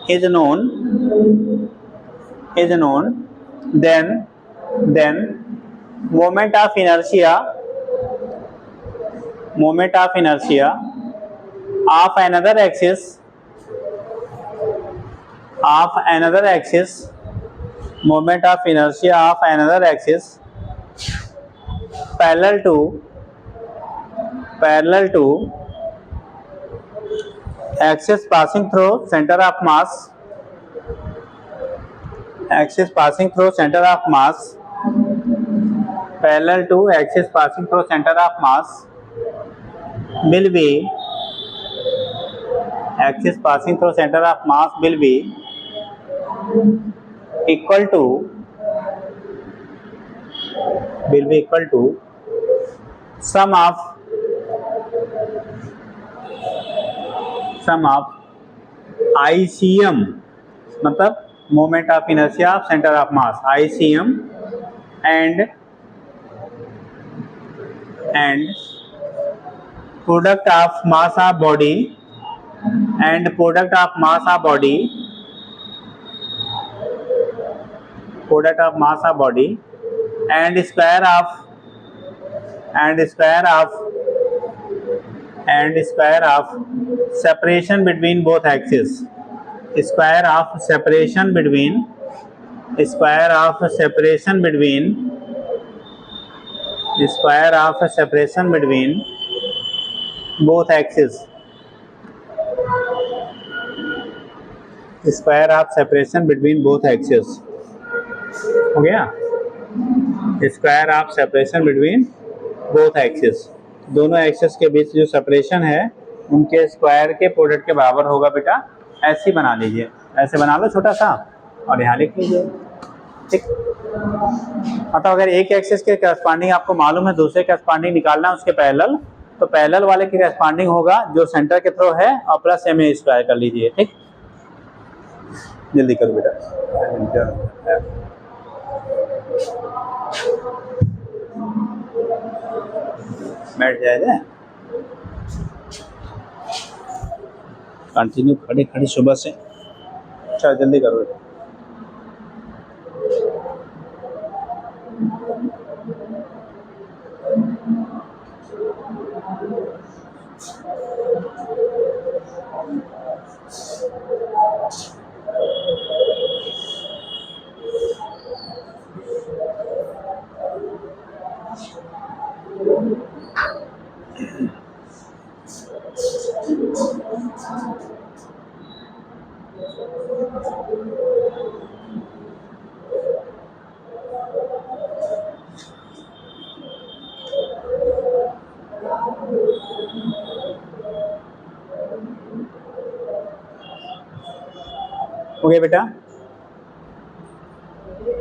is known, then moment of inertia of another axis moment of inertia of another axis parallel to axis passing through center of mass parallel to axis passing through center of mass will be equal to sum of ICM, मतलब moment of inertia of centre of mass ICM and product of mass of body and square of separation between both axes, square of separation between both axes, हो गया, square of separation between both axis, दोनों axis के बीच जो separation है उनके square के product के बराबर होगा बेटा। ऐसे बना लीजिए, ऐसे बना लो छोटा सा और यहाँ लिख लीजिए, ठीक। मतलब अगर एक एक्सिस के करस्पॉन्डिंग आपको मालूम है दूसरे करस्पॉन्डिंग निकालना है उसके पैरेलल, तो पैरेलल वाले के करस्पॉन्डिंग होगा जो सेंटर के थ्रू है और प्लस एम ए स्क्वायर कर लीजिए, ठीक। जल्दी करो बेटा, बैठ जाएगा, कंटिन्यू खड़े सुबह से, अच्छा जल्दी करो बेटा। हो गया बेटा,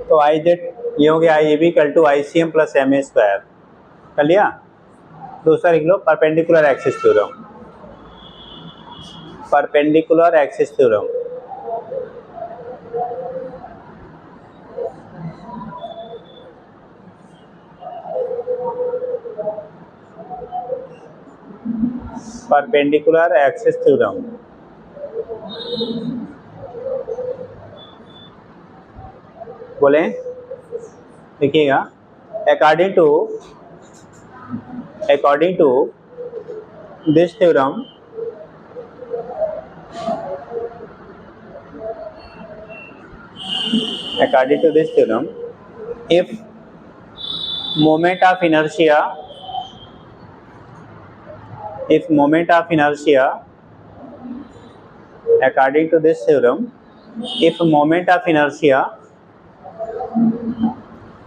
तो आई जेड ये हो गया I A B equal to ICM plus M A square कर लिया। दूसरा लिख लो perpendicular axis theorem, perpendicular axis theorem, perpendicular axis theorem, बोले देखिएगा, according to this theorem if moment of inertia according to this theorem, if moment of inertia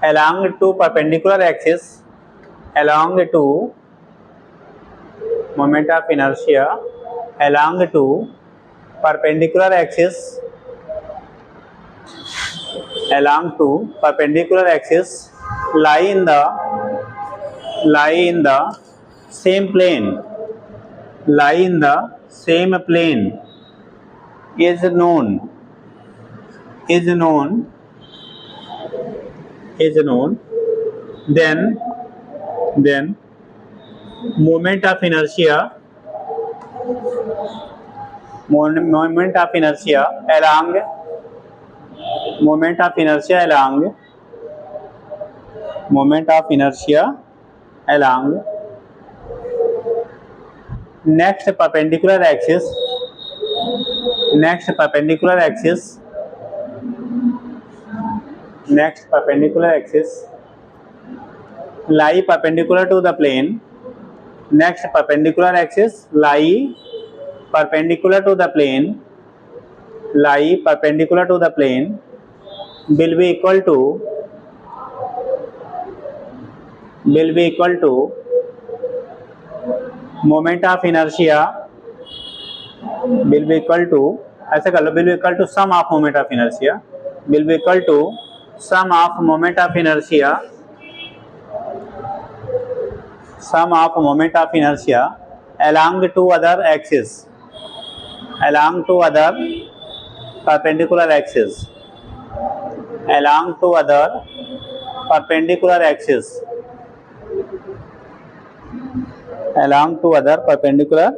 along two perpendicular axis, along two moment of inertia along two perpendicular axis, along two perpendicular axis lie in the same plane, lie in the same plane is known, then moment of inertia moment of inertia along moment of inertia along moment of inertia along next perpendicular axis next perpendicular axis next perpendicular axis lie perpendicular to the plane next perpendicular axis lie perpendicular to the plane lie perpendicular to the plane will be equal to moment of inertia will be equal to ऐसे कर लो will be equal to sum of moment of inertia will be equal to sum of moment of inertia sum of moment of inertia along two other axes along two other perpendicular axes along two other perpendicular axis along two other perpendicular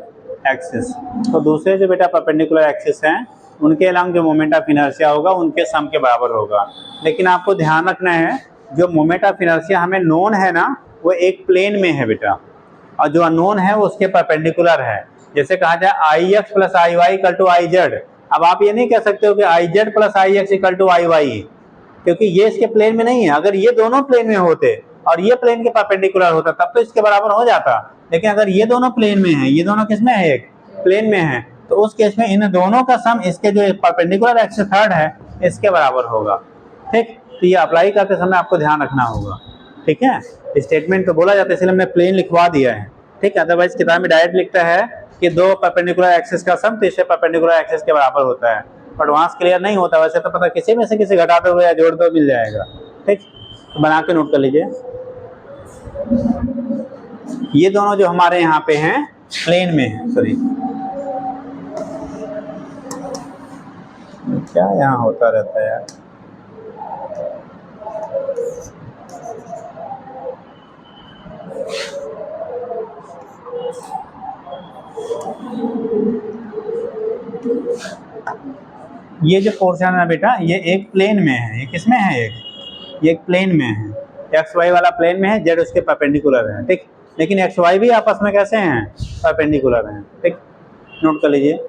axis तो दूसरे जो बेटा perpendicular axis हैं उनके along जो moment of inertia होगा उनके सम के बराबर होगा। लेकिन आपको ध्यान रखना है जो मोमेंट ऑफ इनर्शिया हमें नोन है ना वो एक प्लेन में है बेटा और जो अननोन है वो उसके परपेंडिकुलर है। जैसे कहा जाए I X plus I Y equal to I Z, अब आप ये नहीं कह सकते हो कि I Z plus I X equal to I Y क्योंकि ये इसके प्लेन में नहीं है। अगर ये दोनों प्लेन में होते और ये प्लेन के परपेंडिकुलर होता तब तो इसके बराबर हो जाता, लेकिन अगर ये दोनों प्लेन में है ये दोनों किसमें है एक प्लेन में है तो उस केस में इन दोनों का सम इसके जो परपेंडिकुलर एक्सिस थर्ड है इसके बराबर होगा। ठीक, तो ये अप्लाई करते समय आपको ध्यान रखना होगा। ठीक है, स्टेटमेंट तो बोला जाता है इसलिए हमने प्लेन लिखवा दिया है। ठीक है, अदरवाइज किताब में डायरेक्ट लिखता है कि दो परपेंडिकुलर एक्सिस का सम तीसरे परपेंडिकुलर एक्सिस के बराबर होता है, बट वहां क्लियर नहीं होता। वैसे तो पता किसी में से किसी घटाते हुए या जोड़ दो मिल जाएगा। ठीक, तो बना के नोट कर लीजिए। ये दोनों जो हमारे यहाँ पे हैं प्लेन में है, सॉरी क्या यहाँ होता रहता है यार। ये जो पोर्शन है बेटा ये एक प्लेन में है, ये किसमें है ये एक प्लेन में है, एक्स वाई वाला प्लेन में है, जेड उसके परपेंडिकुलर है। ठीक, लेकिन एक्स वाई भी आपस में कैसे हैं परपेंडिकुलर हैं। ठीक, नोट कर लीजिए।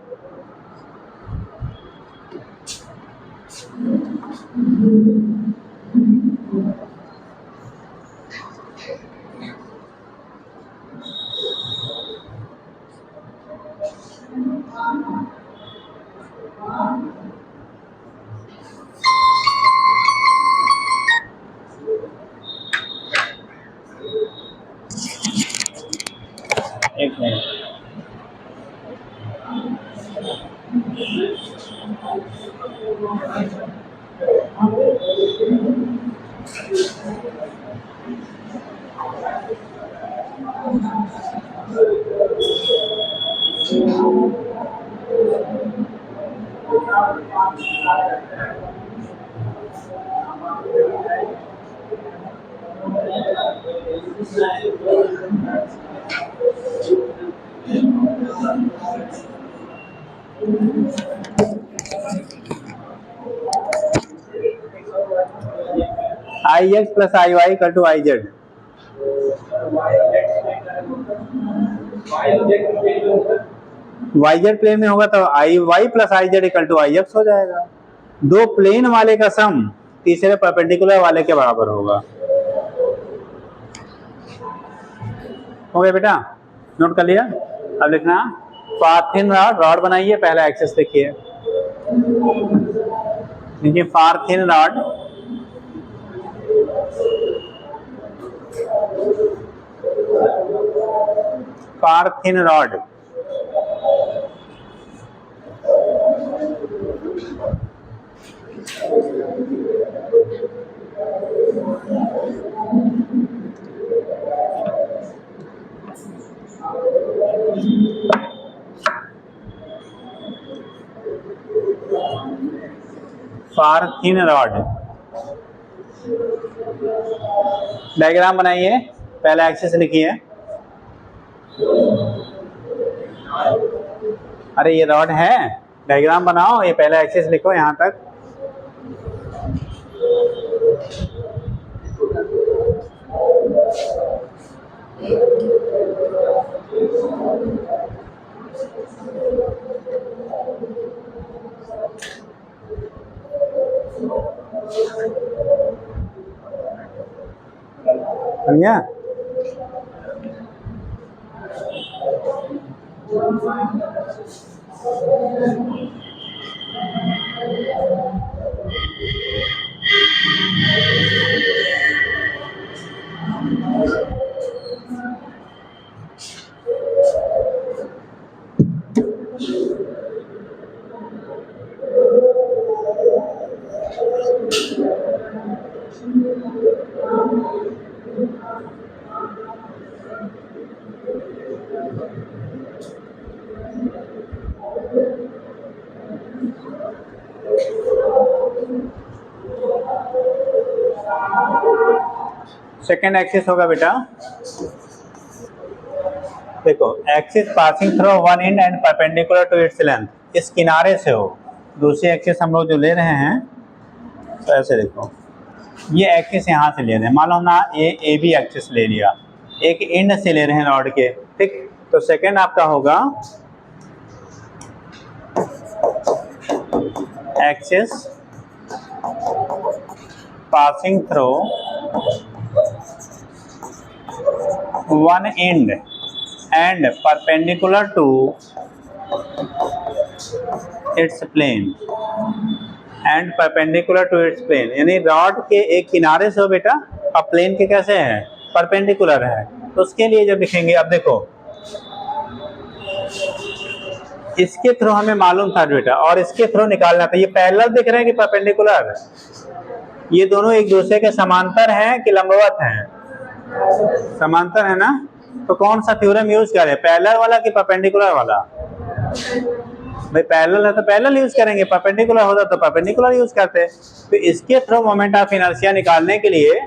एक minute, I X plus I Y equal to I Z. Y Z plane में होगा तो I Y plus I Z equal to I X हो जाएगा। दो प्लेन वाले का सम तीसरे परपेंडिकुलर वाले के बराबर होगा। हो गया बेटा, नोट कर लिया। अब लिखना फार-थिन रॉड बनाइए, पहला एक्सिस लिखिए। देखिए फार-थिन रॉड फार-थिन रॉड फार-थिन रॉड डायग्राम बनाइए, पहला एक्सिस लिखिए। अरे ये रॉड है, डायग्राम बनाओ, ये पहला एक्सिस लिखो यहाँ तक। समझा? सेकेंड एक्सिस होगा बेटा, देखो axis passing through one end end perpendicular to its length, इस किनारे से हो। दूसरी एक्सिस हम लोग जो ले रहे हैं तो ऐसे देखो, ये एक्सिस यहाँ से ले रहे हैं, मान लो हमने ये ए बी एक्सिस ले लिया, एक एंड से ले रहे हैं रॉड के, ठीक। तो सेकेंड आपका होगा axis passing through one end end perpendicular to its plane, and perpendicular to its plane, यानी रॉड के एक किनारे से हो बेटा, अब प्लेन के कैसे है, परपेंडिकुलर है। तो उसके लिए जब लिखेंगे, अब देखो इसके थ्रू हमें मालूम था बेटा, और इसके थ्रू निकालना था, ये पैरेलल दिख रहे हैं कि परपेंडिकुलर, ये दोनों एक दूसरे के समांतर हैं कि लंबवत हैं, समांतर है ना। तो कौन सा थ्योरम यूज करें, पैरेलल वाला कि परपेंडिकुलर वाला? भाई पैरेलल है तो पैरेलल यूज करेंगे, परपेंडिकुलर होता तो परपेंडिकुलर यूज करते। तो इसके थ्रू मोमेंट ऑफ इनर्शिया निकालने के लिए,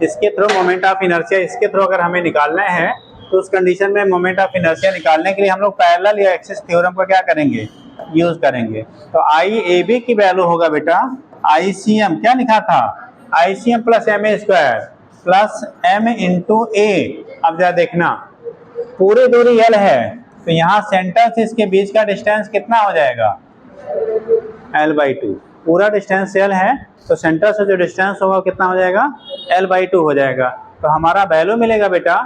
इसके थ्रू मोमेंट ऑफ इनर्शिया इसके थ्रू अगर हमें निकालना है, तो उस कंडीशन में मोमेंट ऑफ इनर्शिया निकालने के लिए हम लोग पैरेलल या एक्सिस थ्योरम का क्या करेंगे, यूज करेंगे। तो आई ए बी की वैल्यू होगा बेटा ICM, क्या लिखा था, ICM plus MA square plus M into A. अब जरा देखना, पूरी दूरी L है, तो यहाँ सेंटर से इसके बीच का डिस्टेंस कितना हो जाएगा, L/2। पूरा डिस्टेंस L है, तो सेंटर से जो डिस्टेंस होगा कितना हो जाएगा, L/2 हो जाएगा। तो हमारा वैल्यू मिलेगा बेटा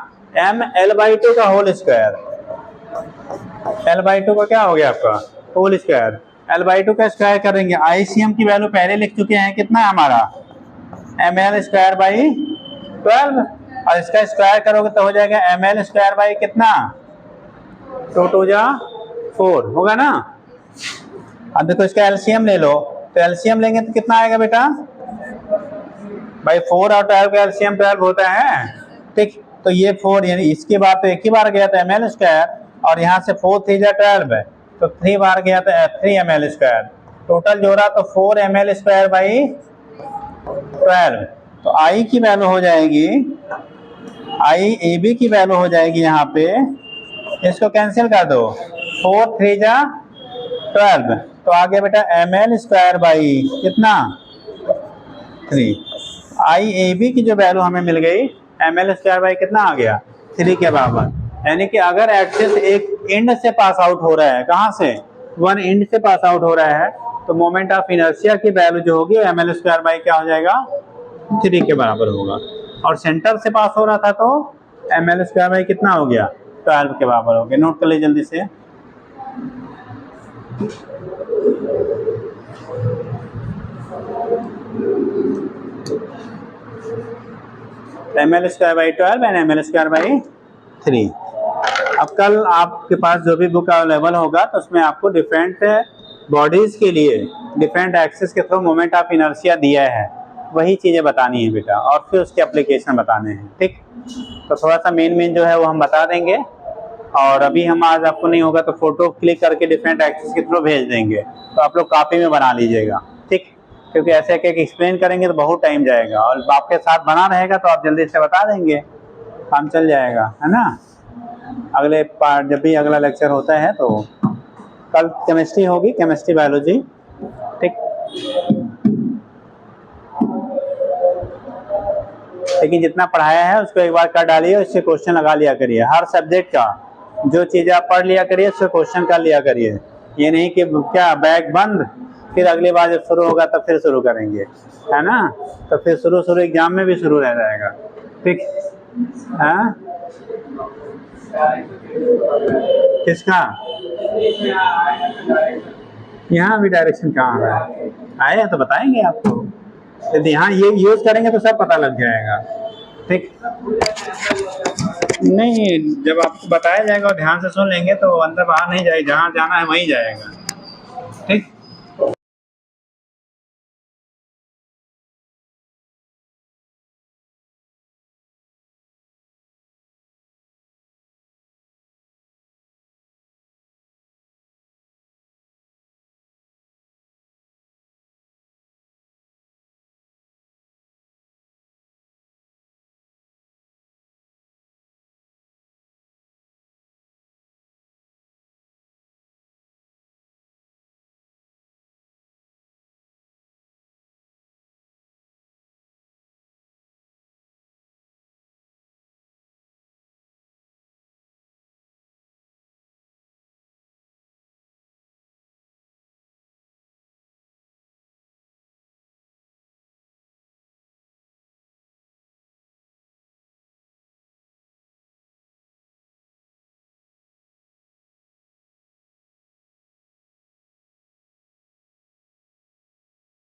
M L/2 का होल स्क्वायर, L/2 का क्या हो गया आपका, होल स्क्वायर। L/2 का स्क्वायर करेंगे, ICM की वैल्यू पहले लिख चुके हैं, कितना है हमारा ML स्क्वायर बाई 12, और इसका स्क्वायर करोगे तो हो जाएगा ML स्क्वायर बाई कितना, 2 2 जा 4 होगा ना। अब देखो इसका LCM ले लो, तो LCM लेंगे तो कितना आएगा बेटा, भाई 4 और 12 का LCM 12 होता है, ठीक। तो ये 4, यानी इसके बाद तो एक ही बार गया था ML स्क्वायर, और यहाँ से 4 3 जा 12 है, तो 3 बार गया तो 3 ML स्क्वायर, टोटल जोड़ा तो 4 ML स्क्वायर बाई 12। तो I की वैल्यू हो जाएगी, IAB की वैल्यू हो जाएगी यहाँ पे, इसको कैंसिल कर दो, 4 3 जा 12, तो आ गया बेटा ML स्क्वायर बाई कितना 3। IAB की जो वैल्यू हमें मिल गई ML स्क्वायर बाई कितना आ गया, 3 के बराबर। यानी कि अगर एक्सिस एक एंड से पास आउट हो रहा है, कहाँ से, वन एंड से पास आउट हो रहा है, तो मोमेंट ऑफ इनर्शिया की वैल्यू जो होगी ML स्क्वायर बाई क्या हो जाएगा, 3 के बराबर होगा। और सेंटर से पास हो रहा था तो ML स्क्वायर बाई कितना हो गया, 12 के बराबर हो गया। नोट कर ले जल्दी से, ML square by 12 and ML square by 3। अब कल आपके पास जो भी बुक अवेलेबल होगा तो उसमें आपको डिफरेंट बॉडीज के लिए डिफरेंट एक्सिस के थ्रू मोमेंट ऑफ इनर्शिया दिया है, वही चीज़ें बतानी है बेटा, और फिर उसके एप्लीकेशन बताने हैं, ठीक। तो थोड़ा सा मेन जो है वो हम बता देंगे, और अभी हम आज आपको नहीं होगा तो फोटो क्लिक करके डिफरेंट एक्सिस के थ्रू भेज देंगे, तो आप लोग कॉपी में बना लीजिएगा, ठीक। क्योंकि ऐसे एक एक्सप्लेन करेंगे तो बहुत टाइम जाएगा, और आपके साथ बना रहेगा तो आप जल्दी से बता देंगे, काम चल जाएगा, है ना। अगले पार्ट जब भी अगला लेक्चर होता है तो कल केमिस्ट्री होगी, केमिस्ट्री बायोलॉजी, ठीक। लेकिन जितना पढ़ाया है उसको एक बार कर डालिए, उससे क्वेश्चन लगा लिया करिए। हर सब्जेक्ट का जो चीज़ें आप पढ़ लिया करिए उससे क्वेश्चन कर लिया करिए। ये नहीं कि क्या बैग बंद, फिर अगली बार जब शुरू होगा तब फिर शुरू करेंगे, है ना। तो फिर शुरू एग्जाम में भी शुरू रह जाएगा, ठीक है। किसका? यहाँ भी डायरेक्शन कहाँ है? आए तो बताएंगे आपको, यदि यहाँ ये यूज करेंगे तो सब पता लग जाएगा, ठीक। नहीं, जब आपको बताया जाएगा और ध्यान से सुन लेंगे तो अंदर बाहर नहीं जाएगा, जहाँ जाना है वहीं जाएगा।